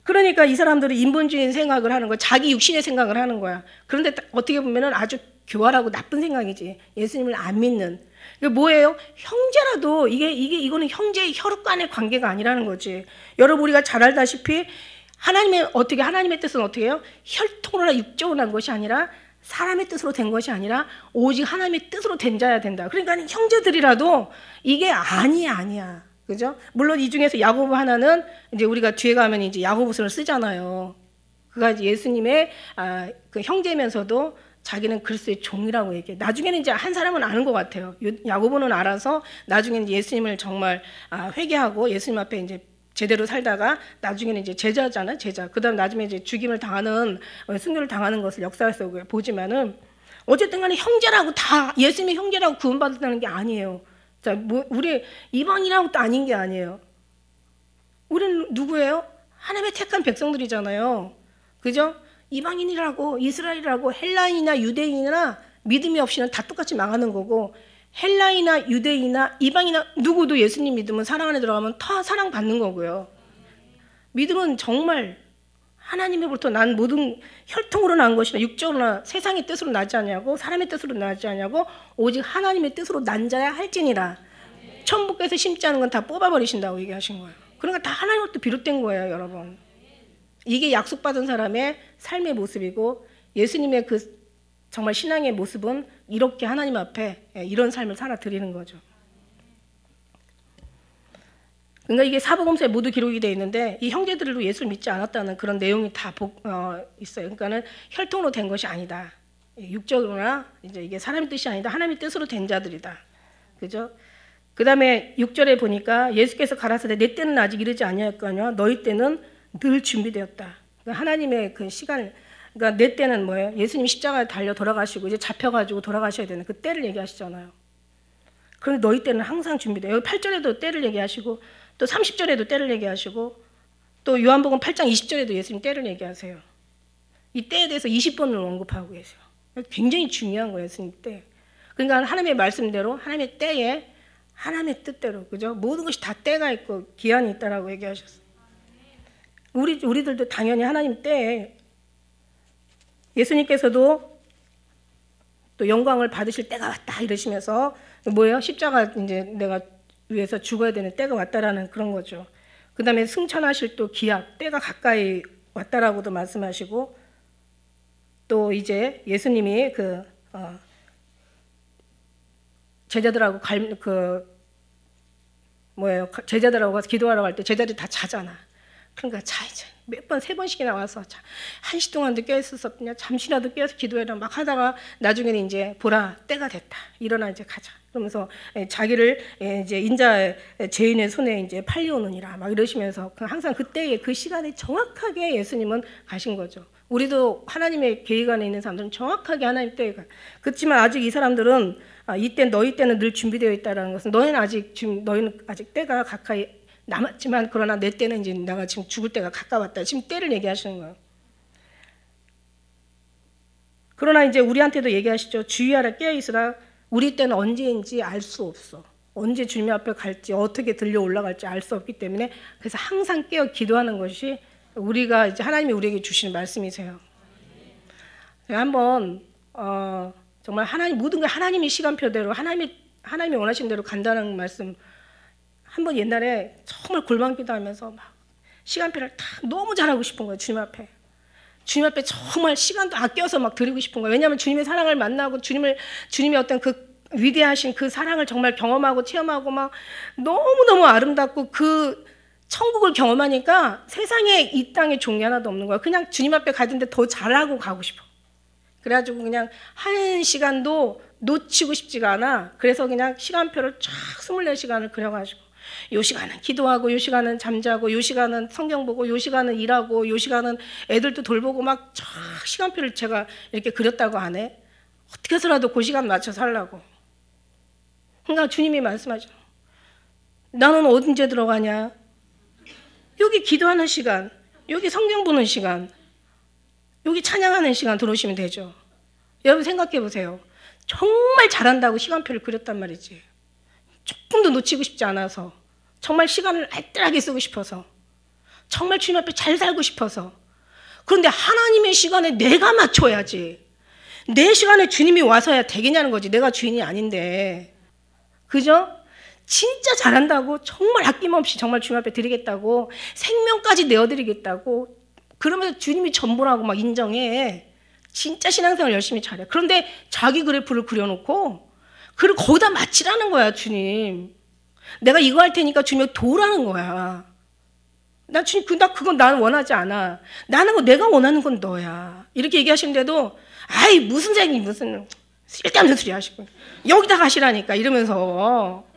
Speaker 1: 그러니까 이 사람들은 인본주의 생각을 하는 거야. 자기 육신의 생각을 하는 거야. 그런데 어떻게 보면은 아주 교활하고 나쁜 생각이지. 예수님을 안 믿는. 이게 뭐예요? 형제라도 이거는 형제의 혈육 간의 관계가 아니라는 거지. 여러분 우리가 잘 알다시피 하나님의 뜻은 어떻게 해요? 혈통으로나 육적으로 난 것이 아니라 사람의 뜻으로 된 것이 아니라 오직 하나님의 뜻으로 된 자야 된다. 그러니까 형제들이라도 이게 아니야. 그죠? 물론 이 중에서 야고보 하나는 이제 우리가 뒤에 가면 이제 야고보서를 쓰잖아요. 그가 예수님의 그 형제면서도 자기는 그리스도의 종이라고 얘기해. 나중에는 이제 한 사람은 아는 것 같아요. 야고보는 알아서 나중에는 예수님을 정말 회개하고 예수님 앞에 이제 제대로 살다가 나중에는 이제 제자잖아요, 제자. 그다음 나중에 이제 죽임을 당하는 순교를 당하는 것을 역사에서 보지만은 어쨌든 간에 형제라고 다 예수님의 형제라고 구원받았다는 게 아니에요. 자, 우리 이방이라고 또 아닌 게 아니에요. 우리는 누구예요? 하나님의 택한 백성들이잖아요. 그죠? 이방인이라고 이스라엘이라고 헬라인이나 유대인이나 믿음이 없이는 다 똑같이 망하는 거고 헬라인이나 유대인이나 이방이나 누구도 예수님 믿으면 사랑 안에 들어가면 다 사랑받는 거고요. 믿음은 정말 하나님으로부터 난 모든 혈통으로 난 것이나 육적으로나 세상의 뜻으로 나지 않냐고 사람의 뜻으로 나지 않냐고 오직 하나님의 뜻으로 난 자야 할지니라. 천국에서 심지 않은 건 다 뽑아버리신다고 얘기하신 거예요. 그러니까 다 하나님으로부터 비롯된 거예요, 여러분. 이게 약속받은 사람의 삶의 모습이고 예수님의 그 정말 신앙의 모습은 이렇게 하나님 앞에 이런 삶을 살아드리는 거죠. 그러니까 이게 사복음서에 모두 기록이 되어 있는데 이 형제들도 예수를 믿지 않았다는 그런 내용이 다 있어요. 그러니까는 혈통으로 된 것이 아니다. 육적으로나 이제 이게 사람의 뜻이 아니다. 하나님의 뜻으로 된 자들이다. 그죠? 그 다음에 6절에 보니까 예수께서 가라사대 내 때는 아직 이르지 아니하였거니와 너희 때는 늘 준비되었다. 그러니까 하나님의 그 시간을 그러니까 내 때는 뭐예요? 예수님 십자가에 달려 돌아가시고 이제 잡혀가지고 돌아가셔야 되는 그 때를 얘기하시잖아요. 그런데 너희 때는 항상 준비돼요. 여기 8절에도 때를 얘기하시고 또 30절에도 때를 얘기하시고 또 요한복음 8장 20절에도 예수님 때를 얘기하세요. 이 때에 대해서 20번을 언급하고 계세요. 굉장히 중요한 거예요, 예수님 때. 그러니까 하나님의 말씀대로, 하나님의 때에, 하나님의 뜻대로, 그죠? 모든 것이 다 때가 있고 기한이 있다라고 얘기하셨어요. 우리들도 당연히 하나님 때에 예수님께서도 또 영광을 받으실 때가 왔다 이러시면서 뭐예요? 십자가 이제 내가 위해서 죽어야 되는 때가 왔다라는 그런 거죠. 그 다음에 승천하실 또 기약, 때가 가까이 왔다라고도 말씀하시고 또 이제 예수님이 제자들하고 제자들하고 가서 기도하러 갈 때 제자들이 다 자잖아. 그러니까 자 이제 몇 번, 3번씩이나 와서 자, 1시 동안도 깨었었냐, 잠시라도 깨어서 기도해라 막 하다가 나중에는 이제 보라 때가 됐다. 일어나 이제 가자. 그러면서 자기를 이제 인자 죄인의 손에 이제 팔려오느니라 막 이러시면서 항상 그때의 그 시간에 정확하게 예수님은 가신 거죠. 우리도 하나님의 계획 안에 있는 사람들은 정확하게 하나님 때에 가. 그렇지만 아직 이 사람들은 이때 너희 때는 늘 준비되어 있다라는 것은 너희는 아직 때가 가까이 남았지만 그러나 내 때는 이제 내가 지금 죽을 때가 가까웠다. 지금 때를 얘기하시는 거예요. 그러나 이제 우리한테도 얘기하시죠. 주의하라 깨어 있으라. 우리 때는 언제인지 알 수 없어. 언제 주님 앞에 갈지 어떻게 들려 올라갈지 알 수 없기 때문에 그래서 항상 깨어 기도하는 것이 우리가 이제 하나님이 우리에게 주시는 말씀이세요. 한번 정말 모든 게 하나님의 시간표대로 하나님이 원하시는 대로 간다는 말씀. 한번 옛날에 정말 골방기도 하면서 막 시간표를 딱 너무 잘하고 싶은 거예요. 주님 앞에 정말 시간도 아껴서 막 드리고 싶은 거예요. 왜냐하면 주님의 사랑을 만나고 주님의 어떤 그 위대하신 그 사랑을 정말 경험하고 체험하고 막 너무너무 아름답고 그 천국을 경험하니까 세상에 이 땅에 종이 하나도 없는 거야. 그냥 주님 앞에 가는데 더 잘하고 가고 싶어. 그래가지고 그냥 한 시간도 놓치고 싶지가 않아. 그래서 그냥 시간표를 쫙 24시간을 그려가지고 요 시간은 기도하고 요 시간은 잠자고 요 시간은 성경 보고 요 시간은 일하고 요 시간은 애들도 돌보고 막 쫙 시간표를 제가 이렇게 그렸다고 안 해. 어떻게 해서라도 그 시간 맞춰서 하려고. 그러니까 주님이 말씀하죠. 나는 언제 들어가냐? 여기 기도하는 시간, 여기 성경 보는 시간, 여기 찬양하는 시간 들어오시면 되죠. 여러분 생각해 보세요. 정말 잘한다고 시간표를 그렸단 말이지. 조금도 놓치고 싶지 않아서, 정말 시간을 알뜰하게 쓰고 싶어서, 정말 주님 앞에 잘 살고 싶어서. 그런데 하나님의 시간에 내가 맞춰야지. 내 시간에 주님이 와서야 되겠냐는 거지. 내가 주인이 아닌데. 그죠? 진짜 잘한다고 정말 아낌없이 정말 주님 앞에 드리겠다고 생명까지 내어드리겠다고 그러면서 주님이 전부라고 막 인정해. 진짜 신앙생활 열심히 잘해. 그런데 자기 그래프를 그려놓고 그걸 거기다 맞추라는 거야. 주님 내가 이거 할 테니까 주님이 도우라는 거야. 나 주님 그건 나는 원하지 않아. 내가 원하는 건 너야. 이렇게 얘기하시는데도 아이 무슨 쓸데없는 소리 하시고 여기다 가시라니까 이러면서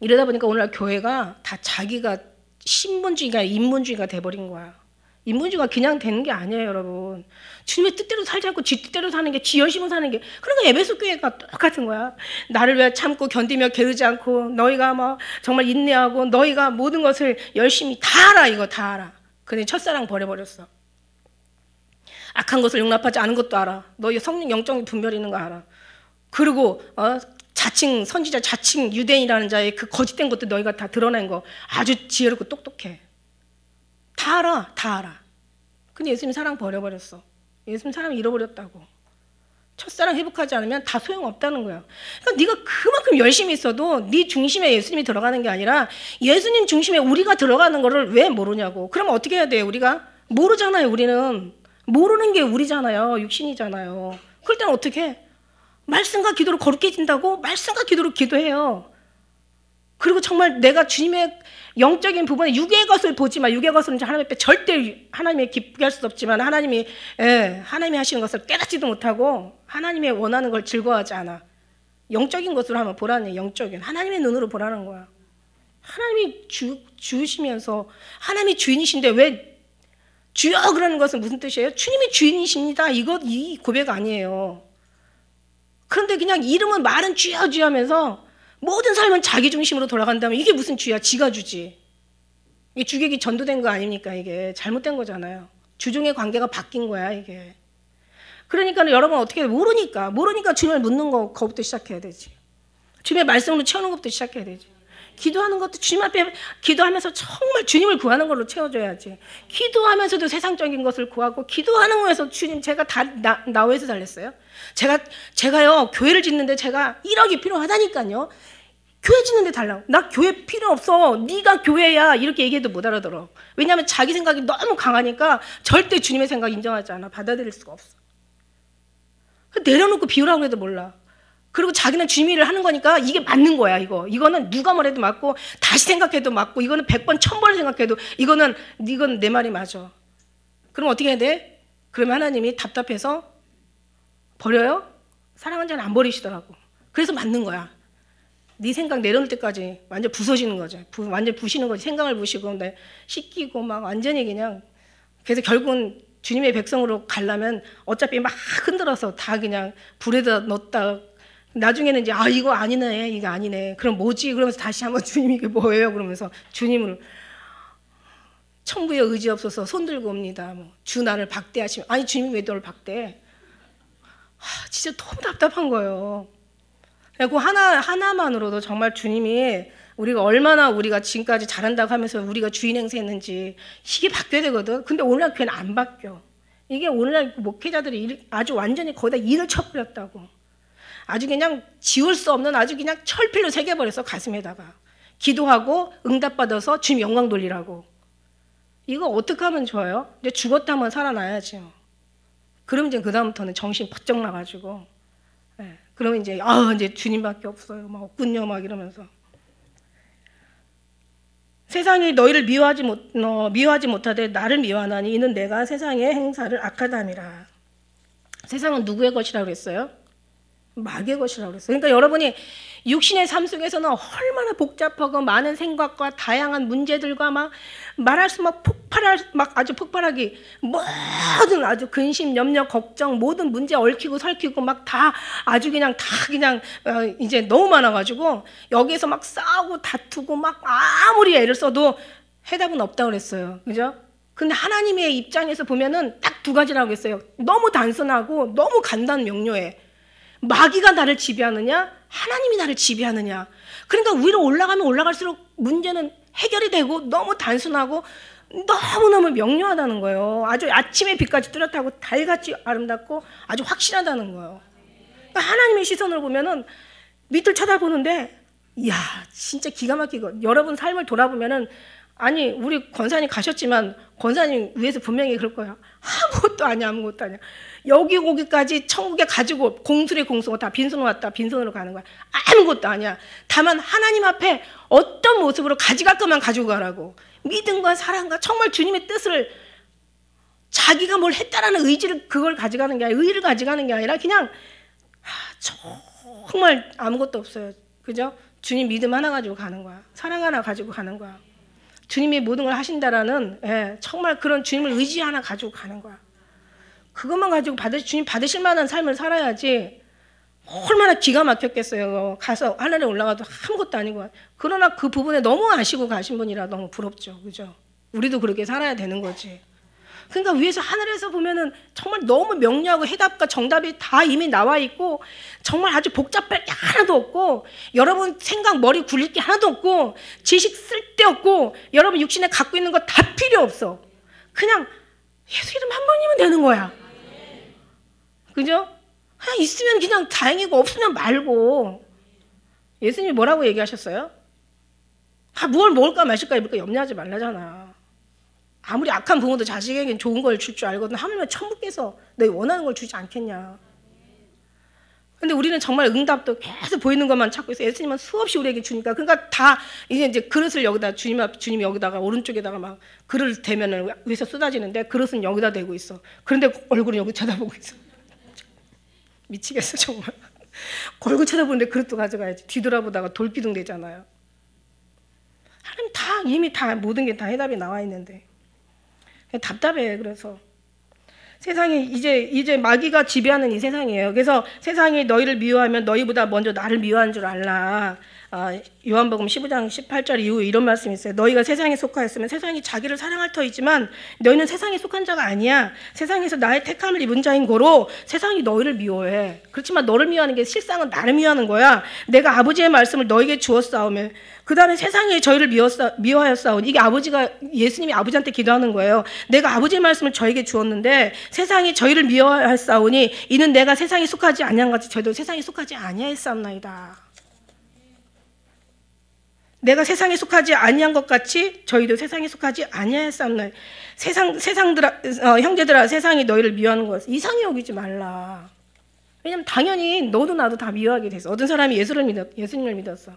Speaker 1: 이러다 보니까 오늘날 교회가 다 자기가 신분주의가 인본주의가 돼버린 거야. 인본주의가 그냥 되는 게 아니에요, 여러분. 주님의 뜻대로 살지 않고 지 뜻대로 사는 게, 지 열심히 사는 게. 그러니까 에베소 교회가 똑같은 거야. 나를 왜 참고 견디며 게으르지 않고 너희가 막 정말 인내하고 너희가 모든 것을 열심히 다 알아, 이거 다 알아. 근데 첫사랑 버려버렸어. 악한 것을 용납하지 않은 것도 알아. 너희 성령 영적인 분별이 있는 거 알아. 그리고 자칭 선지자, 자칭 유대인이라는 자의 그 거짓된 것도 너희가 다 드러낸 거 아주 지혜롭고 똑똑해. 다 알아, 다 알아. 근데 예수님 사랑 버려버렸어. 예수님 사랑 잃어버렸다고. 첫사랑 회복하지 않으면 다 소용없다는 거야. 그러니까 네가 그만큼 열심히 있어도 네 중심에 예수님이 들어가는 게 아니라 예수님 중심에 우리가 들어가는 거를 왜 모르냐고. 그러면 어떻게 해야 돼요? 우리가 모르잖아요. 우리는 모르는 게 우리잖아요. 육신이잖아요. 그럴 때는 어떻게 해? 말씀과 기도로 거룩해 진다고 말씀과 기도로 기도해요. 그리고 정말 내가 주님의 영적인 부분에 육의 것을 보지 마. 육의 것은 하나님 앞에 절대 하나님이 기쁘게 할 수 없지만 하나님이 하시는 것을 깨닫지도 못하고 하나님의 원하는 걸 즐거워하지 않아. 영적인 것으로 하면 보라는 얘기. 영적인 하나님의 눈으로 보라는 거야. 하나님이 주시면서 하나님이 주인이신데 왜 주여 그러는 것은 무슨 뜻이에요? 주님이 주인이십니다. 이 고백 아니에요. 그런데 그냥 이름은 말은 주여 주여 하면서 모든 삶은 자기 중심으로 돌아간다면 이게 무슨 주야? 지가 주지. 이게 주객이 전도된 거 아닙니까? 이게 잘못된 거잖아요. 주종의 관계가 바뀐 거야 이게. 그러니까 여러분 어떻게 모르니까 주님을 묻는 거부터 시작해야 되지. 주님의 말씀으로 채우는 것부터 시작해야 되지. 기도하는 것도 주님 앞에 기도하면서 정말 주님을 구하는 걸로 채워줘야지. 기도하면서도 세상적인 것을 구하고, 기도하는 거에서 주님 제가 나 위해서 달랬어요. 제가요 교회를 짓는데 제가 1억이 필요하다니까요. 교회 짓는데 달라고. 나 교회 필요 없어. 네가 교회야. 이렇게 얘기해도 못 알아들어. 왜냐하면 자기 생각이 너무 강하니까 절대 주님의 생각 인정하지 않아. 받아들일 수가 없어. 내려놓고 비우라고 해도 몰라. 그리고 자기는 주님 일을 하는 거니까 이게 맞는 거야. 이거는 누가 뭐래도 맞고, 다시 생각해도 맞고, 이거는 100번 1000번 생각해도 이건 내 말이 맞아. 그럼 어떻게 해야 돼? 그러면 하나님이 답답해서 버려요? 사랑하는 자는 안 버리시더라고. 그래서 맞는 거야. 네 생각 내려놓을 때까지 완전 부서지는 거죠. 완전 부시는 거지. 생각을 부시고 씻기고 막 완전히 그냥. 그래서 결국은 주님의 백성으로 가려면 어차피 막 흔들어서 다 그냥 불에다 넣었다. 나중에는 이제 이거 아니네, 이거 아니네. 그럼 뭐지? 그러면서 다시 한번 주님 이게 뭐예요? 그러면서 주님을 천부의 의지 없어서 손 들고 옵니다. 주 나를 박대하시면, 아니 주님이 왜 너를 박대해? 진짜 너무 답답한 거예요. 그 하나만으로도 정말 주님이 우리가 지금까지 잘한다고 하면서 우리가 주인 행세했는지 이게 바뀌어야 되거든. 근데 오늘날 교회는 안 바뀌어. 이게 오늘날 목회자들이 아주 완전히 거기다 일을 쳐버렸다고. 아주 그냥 지울 수 없는 아주 그냥 철필로 새겨버렸어, 가슴에다가. 기도하고 응답받아서 주님 영광 돌리라고. 이거 어떻게 하면 좋아요? 이제 죽었다 하면 살아나야지. 그럼 이제 그다음부터는 정신 바짝 나가지고. 네. 그러면 이제 이제 주님밖에 없어요. 막 없군요, 막 이러면서. 세상이 너희를 미워하지 못하되 나를 미워하나니 이는 내가 세상의 행사를 악하다미라. 세상은 누구의 것이라고 그랬어요? 마귀의 것이라고 그랬어요. 그러니까 여러분이 육신의 삶 속에서는 얼마나 복잡하고 많은 생각과 다양한 문제들과 막 말할 수 아주 폭발하기 모든 아주 근심, 염려, 걱정 모든 문제 얽히고 설키고 막 다 아주 그냥 이제 너무 많아가지고 여기에서 막 싸우고 다투고 막 아무리 애를 써도 해답은 없다고 그랬어요. 그죠? 근데 하나님의 입장에서 보면은 딱 두 가지라고 했어요. 너무 단순하고 너무 간단 명료해. 마귀가 나를 지배하느냐, 하나님이 나를 지배하느냐. 그러니까 위로 올라가면 올라갈수록 문제는 해결이 되고 너무 단순하고 너무너무 명료하다는 거예요. 아주 아침의 빛까지 뚜렷하고 달같이 아름답고 아주 확실하다는 거예요. 그러니까 하나님의 시선을 보면은 밑을 쳐다보는데, 이야, 진짜 기가 막히고. 여러분 삶을 돌아보면은, 아니 우리 권사님 가셨지만 권사님 위에서 분명히 그럴 거예요. 아무것도 아니야. 여기 오기까지 천국에 가지고 공수래 공수고 다 빈손으로 왔다 빈손으로 가는 거야. 아무것도 아니야. 다만 하나님 앞에 어떤 모습으로 가져갈 것만 가지고 가라고. 믿음과 사랑과 정말 주님의 뜻을, 자기가 뭘 했다라는 의지를, 그걸 가져가는 게 아니라, 의의를 가져가는 게 아니라 그냥 정말 아무것도 없어요. 그죠? 주님 믿음 하나 가지고 가는 거야. 사랑 하나 가지고 가는 거야. 주님이 모든 걸 하신다라는 정말 그런 주님을 의지 하나 가지고 가는 거야. 그것만 가지고 주님 받으실 만한 삶을 살아야지. 얼마나 기가 막혔겠어요. 가서 하늘에 올라가도 아무것도 아니고. 그러나 그 부분에 너무 아시고 가신 분이라 너무 부럽죠. 그죠? 우리도 그렇게 살아야 되는 거지. 그러니까 위에서 하늘에서 보면은 정말 너무 명료하고 해답과 정답이 다 이미 나와 있고, 정말 아주 복잡할 게 하나도 없고, 여러분 생각 머리 굴릴 게 하나도 없고, 지식 쓸데없고, 여러분 육신에 갖고 있는 거 다 필요 없어. 그냥 예수 이름 한 번이면 되는 거야. 그죠? 그냥 있으면 그냥 다행이고 없으면 말고. 예수님이 뭐라고 얘기하셨어요? 뭘 먹을까 마실까 입을까 염려하지 말라잖아. 아무리 악한 부모도 자식에겐 좋은 걸 줄 줄 알거든. 하물며 천부께서 너희 원하는 걸 주지 않겠냐. 근데 우리는 정말 응답도 계속 보이는 것만 찾고 있어. 예수님은 수없이 우리에게 주니까. 그러니까 다 이제 그릇을 여기다 주님이 여기다가 오른쪽에다가 막 그릇을 대면은 위에서 쏟아지는데 그릇은 여기다 대고 있어. 그런데 얼굴은 여기 쳐다보고 있어. 미치겠어 정말. 얼굴 쳐다보는데 그릇도 가져가야지. 뒤돌아보다가 돌기둥 되잖아요. 하나님 이미 모든 게 다 해답이 나와 있는데 답답해. 그래서 세상이 이제 마귀가 지배하는 이 세상이에요. 그래서 세상이 너희를 미워하면 너희보다 먼저 나를 미워하는 줄 알라. 요한복음 15장 18절 이후 이런 말씀이 있어요. 너희가 세상에 속하였으면 세상이 자기를 사랑할 터이지만 너희는 세상에 속한 자가 아니야. 세상에서 나의 택함을 입은 자인 고로 세상이 너희를 미워해. 그렇지만 너를 미워하는 게 실상은 나를 미워하는 거야. 내가 아버지의 말씀을 너에게 주었사오며 그 다음에 세상이 저희를 미워하였사오니 이게 아버지가 예수님이 아버지한테 기도하는 거예요. 내가 아버지의 말씀을 저에게 주었는데 세상이 저희를 미워하였사오니 이는 내가 세상에 속하지 아니한 같이 저희도 세상에 속하지 아니하였사옵나이다. 내가 세상에 속하지 아니한 것 같이 저희도 세상에 속하지 아니하였사옵나이다. 형제들아 세상이 너희를 미워하는 것 이상히 여기지 말라. 왜냐면 당연히 너도 나도 다 미워하게 됐어. 어떤 사람이 예수님을 믿었어.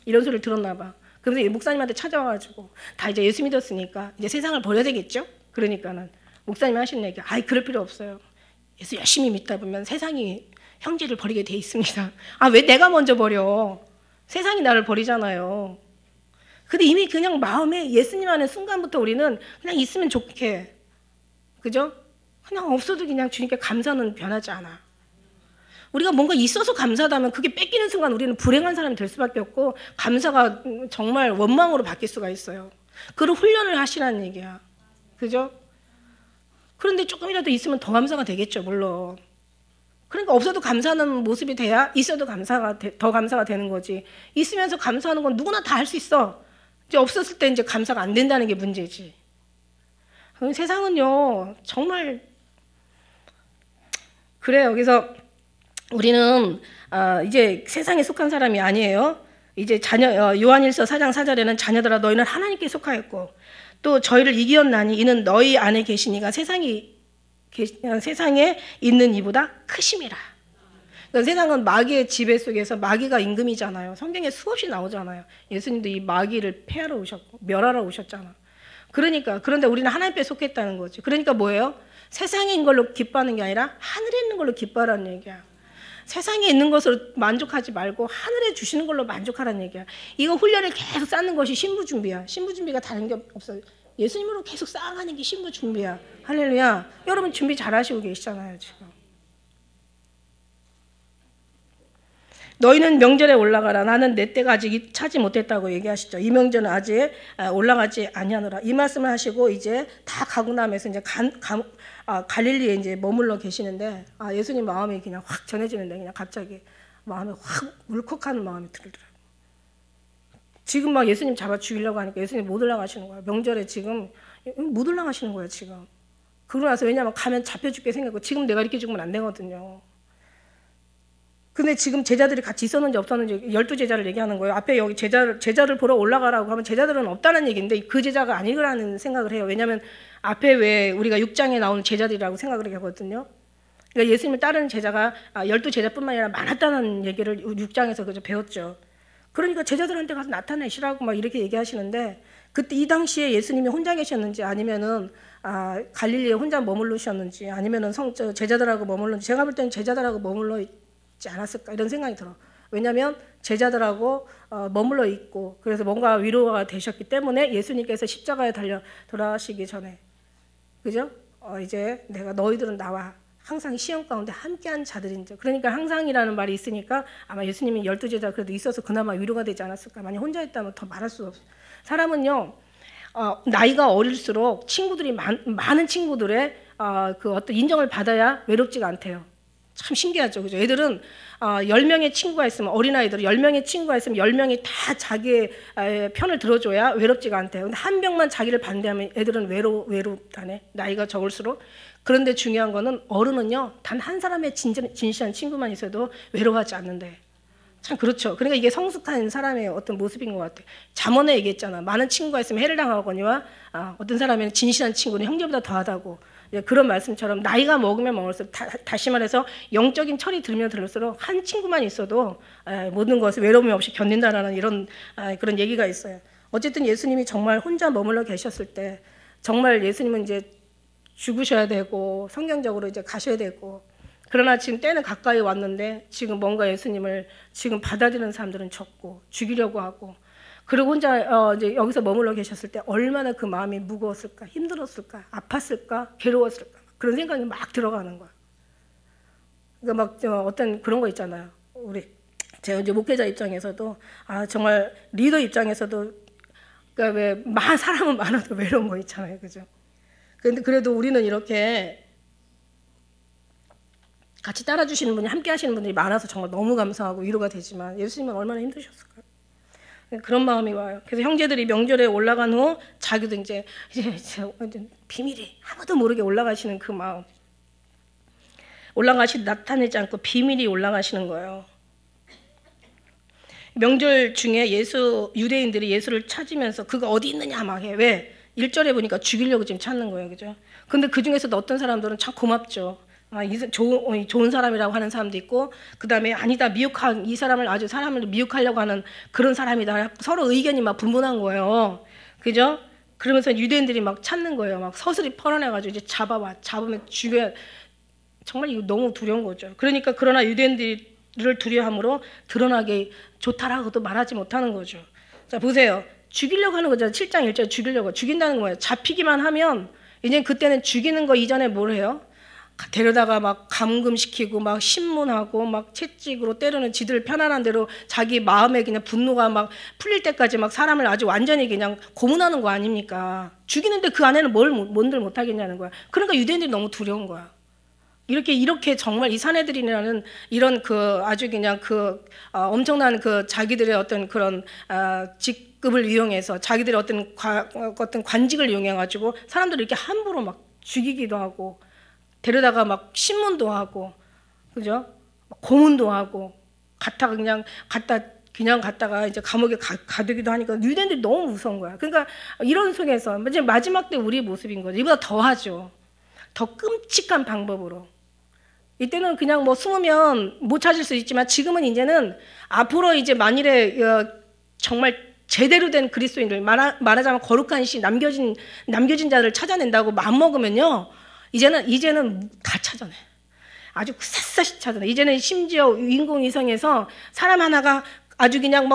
Speaker 1: 이런 소리를 들었나 봐. 그래서 목사님한테 찾아와가지고 다 이제 예수 믿었으니까 이제 세상을 버려야 되겠죠? 그러니까는 목사님이 하시는 얘기, 아이 그럴 필요 없어요. 예수 열심히 믿다 보면 세상이 형제를 버리게 돼 있습니다. 아, 왜 내가 먼저 버려? 세상이 나를 버리잖아요. 근데 이미 그냥 마음에 예수님 하는 순간부터 우리는 그냥 있으면 좋게, 그죠? 그냥 없어도 그냥 주님께 감사는 변하지 않아. 우리가 뭔가 있어서 감사하다면 그게 뺏기는 순간 우리는 불행한 사람이 될 수밖에 없고 감사가 정말 원망으로 바뀔 수가 있어요. 그런 훈련을 하시라는 얘기야. 그죠? 그런데 조금이라도 있으면 더 감사가 되겠죠, 물론. 그러니까 없어도 감사하는 모습이 돼야 있어도 더 감사가 되는 거지. 있으면서 감사하는 건 누구나 다 할 수 있어. 이제 없었을 때 이제 감사가 안 된다는 게 문제지. 세상은요, 정말 그래요. 그래서 우리는 이제 세상에 속한 사람이 아니에요. 이제 요한일서 4장 4절에는 자녀들아 너희는 하나님께 속하였고 또 저희를 이기었나니 이는 너희 안에 계시니가 세상에 있는 이보다 크심이라. 그러니까 세상은 마귀의 지배 속에서 마귀가 임금이잖아요. 성경에 수없이 나오잖아요. 예수님도 이 마귀를 폐하러 오셨고 멸하러 오셨잖아. 그런데 우리는 하나님께 속했다는 거지. 그러니까 뭐예요? 세상에 있는 걸로 기뻐하는 게 아니라 하늘에 있는 걸로 기뻐하라는 얘기야. 세상에 있는 것으로 만족하지 말고 하늘에 주시는 걸로 만족하라는 얘기야. 이거 훈련을 계속 쌓는 것이 신부 준비야. 신부 준비가 다른 게 없어요. 예수님으로 계속 쌓아가는 게 신부 준비야. 할렐루야. 여러분 준비 잘 하시고 계시잖아요, 지금. 너희는 명절에 올라가라. 나는 내 때가 아직 차지 못했다고 얘기하시죠. 이 명절은 아직 올라가지 아니하노라. 이 말씀을 하시고 이제 다 가고 나면서 이제 갈릴리에 이제 머물러 계시는데 예수님 마음이 그냥 확 전해지는데 그냥 갑자기 마음이 확 울컥하는 마음이 들더라고요. 지금 막 예수님 잡아 죽이려고 하니까 예수님 못 올라가시는 거예요. 명절에 지금 못 올라가시는 거예요, 지금. 그러고 나서 왜냐하면 가면 잡혀 죽게 생겼고 지금 내가 이렇게 죽으면 안 되거든요. 근데 지금 제자들이 같이 있었는지 없었는지 12제자를 얘기하는 거예요. 앞에 여기 제자를 보러 올라가라고 하면 제자들은 없다는 얘기인데 그 제자가 아니라는 생각을 해요. 왜냐하면 앞에 왜 우리가 6장에 나오는 제자들이라고 생각을 하거든요. 그러니까 예수님을 따르는 제자가 12제자뿐만 아니라 많았다는 얘기를 6장에서 그저 배웠죠. 그러니까 제자들한테 가서 나타내시라고 막 이렇게 얘기하시는데 그때 이 당시에 예수님이 혼자 계셨는지 아니면은 갈릴리에 혼자 머물르셨는지 아니면은 제자들하고 머물렀는지 제가 볼 때는 제자들하고 머물러 있지 않았을까 이런 생각이 들어. 왜냐하면 제자들하고 머물러 있고 그래서 뭔가 위로가 되셨기 때문에 예수님께서 십자가에 달려 돌아가시기 전에 그죠? 이제 내가 너희들은 나와 항상 시험 가운데 함께한 자들인지 그러니까 항상이라는 말이 있으니까 아마 예수님이 12제자 그래도 있어서 그나마 위로가 되지 않았을까. 만약 혼자 있다면 더 말할 수 없어. 사람은요 나이가 어릴수록 친구들이 많은 친구들의 그 어떤 인정을 받아야 외롭지가 않대요. 참 신기하죠, 그죠? 애들은 10명의 친구가 있으면 어린아이들은 10명의 친구가 있으면 10명이 다 자기의 편을 들어줘야 외롭지가 않대요. 근데 한 명만 자기를 반대하면 애들은 외롭다네. 나이가 적을수록. 그런데 중요한 거는 어른은요 단 한 사람의 진실한 친구만 있어도 외로워하지 않는데. 참 그렇죠. 그러니까 이게 성숙한 사람의 어떤 모습인 것 같아요. 잠언에 얘기했잖아. 많은 친구가 있으면 해를 당하거니와 어떤 사람은 진실한 친구는 형제보다 더하다고. 그런 말씀처럼 나이가 먹으면 먹을수록 다시 말해서 영적인 철이 들면 들을수록 한 친구만 있어도 모든 것을 외로움이 없이 견딘다라는 이런 그런 얘기가 있어요. 어쨌든 예수님이 정말 혼자 머물러 계셨을 때 정말 예수님은 이제 죽으셔야 되고 성경적으로 이제 가셔야 되고 그러나 지금 때는 가까이 왔는데 지금 뭔가 예수님을 지금 받아들이는 사람들은 적고 죽이려고 하고 그리고 혼자 이제 여기서 머물러 계셨을 때 얼마나 그 마음이 무거웠을까, 힘들었을까, 아팠을까, 괴로웠을까 그런 생각이 막 들어가는 거야. 그러니까 막 어떤 그런 거 있잖아요. 우리 제가 이제 목회자 입장에서도 정말 리더 입장에서도 그러니까 왜 사람은 많아도 외로운 거 있잖아요, 그죠? 그런데 그래도 우리는 이렇게 같이 따라주시는 분이 함께 하시는 분들이 많아서 정말 너무 감사하고 위로가 되지만 예수님은 얼마나 힘드셨을까요? 그런 마음이 와요. 그래서 형제들이 명절에 올라간 후 자기도 이제 비밀이 아무도 모르게 올라가시는 그 마음. 나타내지 않고 비밀이 올라가시는 거예요. 명절 중에 유대인들이 예수를 찾으면서 그가 어디 있느냐 막 해. 왜? 1절에 보니까 죽이려고 지금 찾는 거예요. 그죠? 근데 그 중에서도 어떤 사람들은 참 고맙죠. 좋은 사람이라고 하는 사람도 있고, 그 다음에 아니다, 이 사람을 사람을 미혹하려고 하는 그런 사람이다. 서로 의견이 막 분분한 거예요. 그죠? 그러면서 유대인들이 막 찾는 거예요. 막 서슬이 펄어내가지고 이제 잡으면 죽여야. 정말 이거 너무 두려운 거죠. 그러나 유대인들을 두려워함으로 드러나게 좋다라고도 말하지 못하는 거죠. 자, 보세요. 죽이려고 하는 거죠. 7장 1절 죽인다는 거예요. 잡히기만 하면 이제 그때는 죽이는 거 이전에 뭘 해요? 데려다가 막 감금시키고 막 신문하고 막 채찍으로 때리는 지들 편안한 대로 자기 마음에 그냥 분노가 막 풀릴 때까지 막 사람을 아주 완전히 그냥 고문하는 거 아닙니까? 죽이는데 그 안에는 뭔들 못하겠냐는 거야. 그러니까 유대인들이 너무 두려운 거야. 이렇게 정말 이 사내들이라는 이런 아주 그냥 엄청난 자기들의 어떤 그런 직급을 이용해서 자기들의 어떤 관직을 이용해가지고 사람들을 이렇게 함부로 막 죽이기도 하고 데려다가 막 신문도 하고, 그죠? 고문도 하고, 그냥 갔다가 이제 감옥에 가두기도 하니까 유대인들이 너무 무서운 거야. 그러니까 이런 속에서 이제 마지막 때 우리의 모습인 거죠. 이보다 더 하죠. 더 끔찍한 방법으로. 이때는 그냥 숨으면 못 찾을 수 있지만 지금은 이제는 앞으로 이제 만일에 정말 제대로 된 그리스도인들, 말하자면 거룩한 시 남겨진 자들을 찾아낸다고 마음먹으면요. 이제는 다 찾아내. 아주 샅샅이 찾아내. 이제는 심지어 인공위성에서 사람 하나가 아주 그냥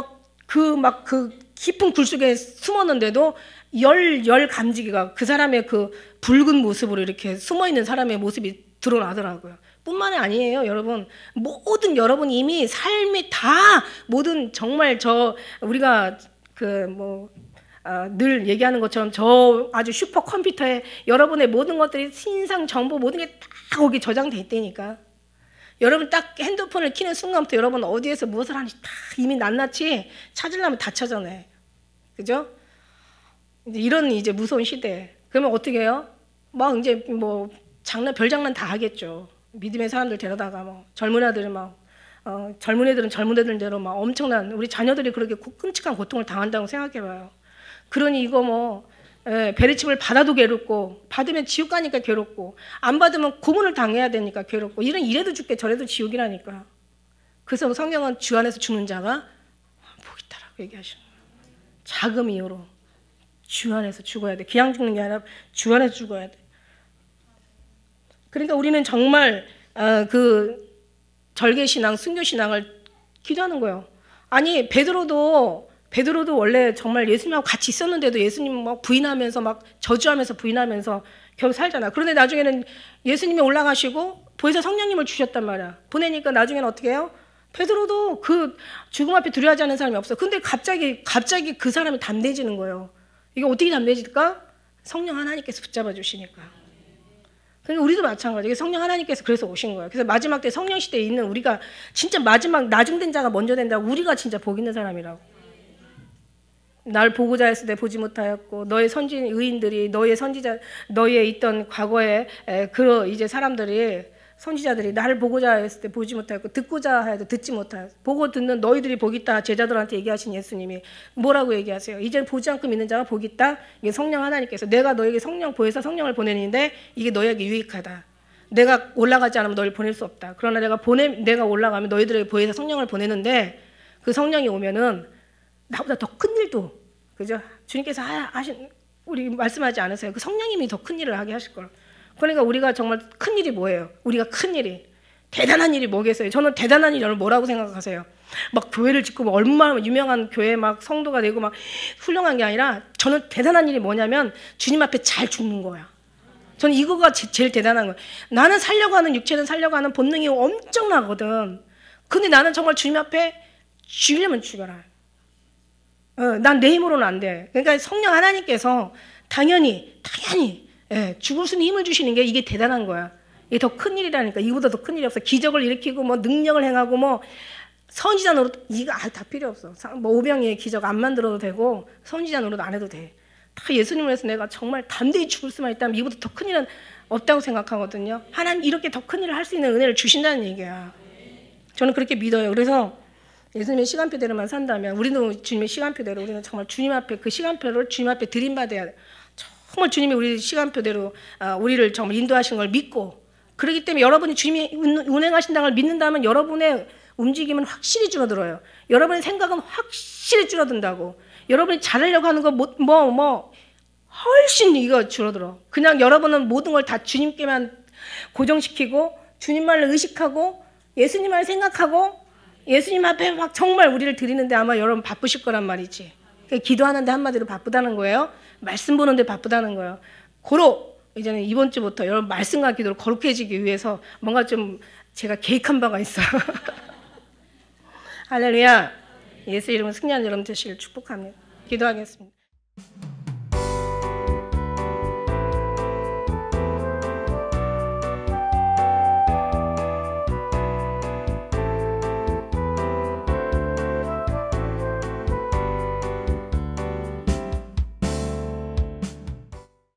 Speaker 1: 그 깊은 굴 속에 숨었는데도 열 감지기가 그 사람의 그 붉은 모습으로 이렇게 숨어있는 사람의 모습이 드러나더라고요. 뿐만이 아니에요, 여러분. 여러분 이미 삶이 다 정말 우리가 늘 얘기하는 것처럼 아주 슈퍼컴퓨터에 여러분의 모든 것들이 신상 정보 모든 게 다 거기 저장돼 있다니까. 여러분 딱 핸드폰을 켜는 순간부터 여러분 어디에서 무엇을 하는지 다 이미 낱낱이 찾으려면 다 찾아내. 그죠? 이런 이제 무서운 시대에. 그러면 어떻게 해요? 이제 별장난 다 하겠죠. 믿음의 사람들 데려다가 젊은 애들은 젊은 애들대로 엄청난 우리 자녀들이 그렇게 끔찍한 고통을 당한다고 생각해봐요. 그러니 이거 베레칩을 받아도 괴롭고 받으면 지옥 가니까 괴롭고 안 받으면 고문을 당해야 되니까 괴롭고 이래도 죽게 저래도 지옥이라니까. 그래서 성경은 주 안에서 죽는 자가 복이 있다라고 얘기하시는 거예요. 자금 이후로 주 안에서 죽어야 돼. 그냥 죽는 게 아니라 주 안에서 죽어야 돼. 그러니까 우리는 정말 절개신앙, 순교신앙을 기도하는 거예요. 아니 베드로도 원래 정말 예수님하고 같이 있었는데도 예수님 부인하면서 저주하면서 부인하면서 결국 살잖아. 그런데 나중에는 예수님이 올라가시고 보혜사 성령님을 주셨단 말이야. 보내니까 나중에는 어떻게 해요? 베드로도 그 죽음 앞에 두려워하지 않는 사람이 없어. 근데 갑자기 그 사람이 담대해지는 거예요. 이게 어떻게 담대해질까? 성령 하나님께서 붙잡아 주시니까. 그러니까 우리도 마찬가지예요. 성령 하나님께서 그래서 오신 거예요. 그래서 마지막 때 성령 시대에 있는 우리가 진짜 마지막 나중된 자가 먼저 된다고. 우리가 진짜 복 있는 사람이라고. 날 보고자 했을 때 보지 못하였고 너의 의인들이 너의 있던 과거에 이제 선지자들이 나를 보고자 했을 때 보지 못하였고 듣고자 하여도 듣지 못하였고 보고 듣는 너희들이 복이 있다. 제자들한테 얘기하신 예수님이 뭐라고 얘기하세요? 이제는 보지 않고 믿는 자가 복이 있다. 이게 성령 하나님께서 내가 너에게 보혜사 성령을 보내는데 이게 너에게 유익하다. 내가 올라가지 않으면 너희를 보낼 수 없다. 그러나 내가 올라가면 너희들에게 보혜사 성령을 보내는데 그 성령이 오면은 나보다 더 큰 일도, 그죠? 주님께서 우리 말씀하지 않으세요? 그 성령님이 더 큰 일을 하게 하실 거예요. 그러니까 우리가 정말 큰 일이 뭐예요? 대단한 일이 뭐겠어요? 저는 대단한 일이 뭐라고 생각하세요? 교회를 짓고 얼마나 유명한 교회 성도가 되고 훌륭한 게 아니라 저는 대단한 일이 뭐냐면 주님 앞에 잘 죽는 거야. 저는 이거가 제일 대단한 거예요. 나는 육체는 살려고 하는 본능이 엄청나거든. 근데 나는 정말 주님 앞에 죽이려면 죽여라. 난 내 힘으로는 안 돼. 그러니까 성령 하나님께서 당연히 죽을 수 있는 힘을 주시는 게 이게 대단한 거야. 이게 더 큰 일이라니까. 이거보다 더 큰 일이 없어. 기적을 일으키고 뭐 능력을 행하고 뭐 선지자 노릇 이거 다 필요 없어. 뭐 오병이의 기적 안 만들어도 되고 선지자 노릇 안 해도 돼. 다 예수님을 위해서 내가 정말 담대히 죽을 수만 있다면 이보다 더 큰 일은 없다고 생각하거든요. 하나님 이렇게 더 큰 일을 할 수 있는 은혜를 주신다는 얘기야. 저는 그렇게 믿어요. 그래서 예수님의 시간표대로만 산다면 우리도 주님의 시간표대로 우리는 정말 주님 앞에 그 시간표를 주님 앞에 드림받아야 돼. 정말 주님이 우리 시간표대로 우리를 정말 인도하신 걸 믿고 그렇기 때문에 여러분이 주님이 운행하신다는 걸 믿는다면 여러분의 움직임은 확실히 줄어들어요. 여러분의 생각은 확실히 줄어든다고. 여러분이 잘하려고 하는 거 훨씬 이거 줄어들어. 그냥 여러분은 모든 걸 다 주님께만 고정시키고 주님만을 의식하고 예수님만 생각하고 예수님 앞에 막 정말 우리를 드리는데 아마 여러분 바쁘실 거란 말이지. 기도하는데 한마디로 바쁘다는 거예요. 말씀 보는데 바쁘다는 거예요. 고로 이제는 이번 주부터 여러분 말씀과 기도로 거룩해지기 위해서 뭔가 좀 제가 계획한 바가 있어요. 할렐루야. 예수 이름으로 승리하는 여러분 되시길 축복합니다. 기도하겠습니다.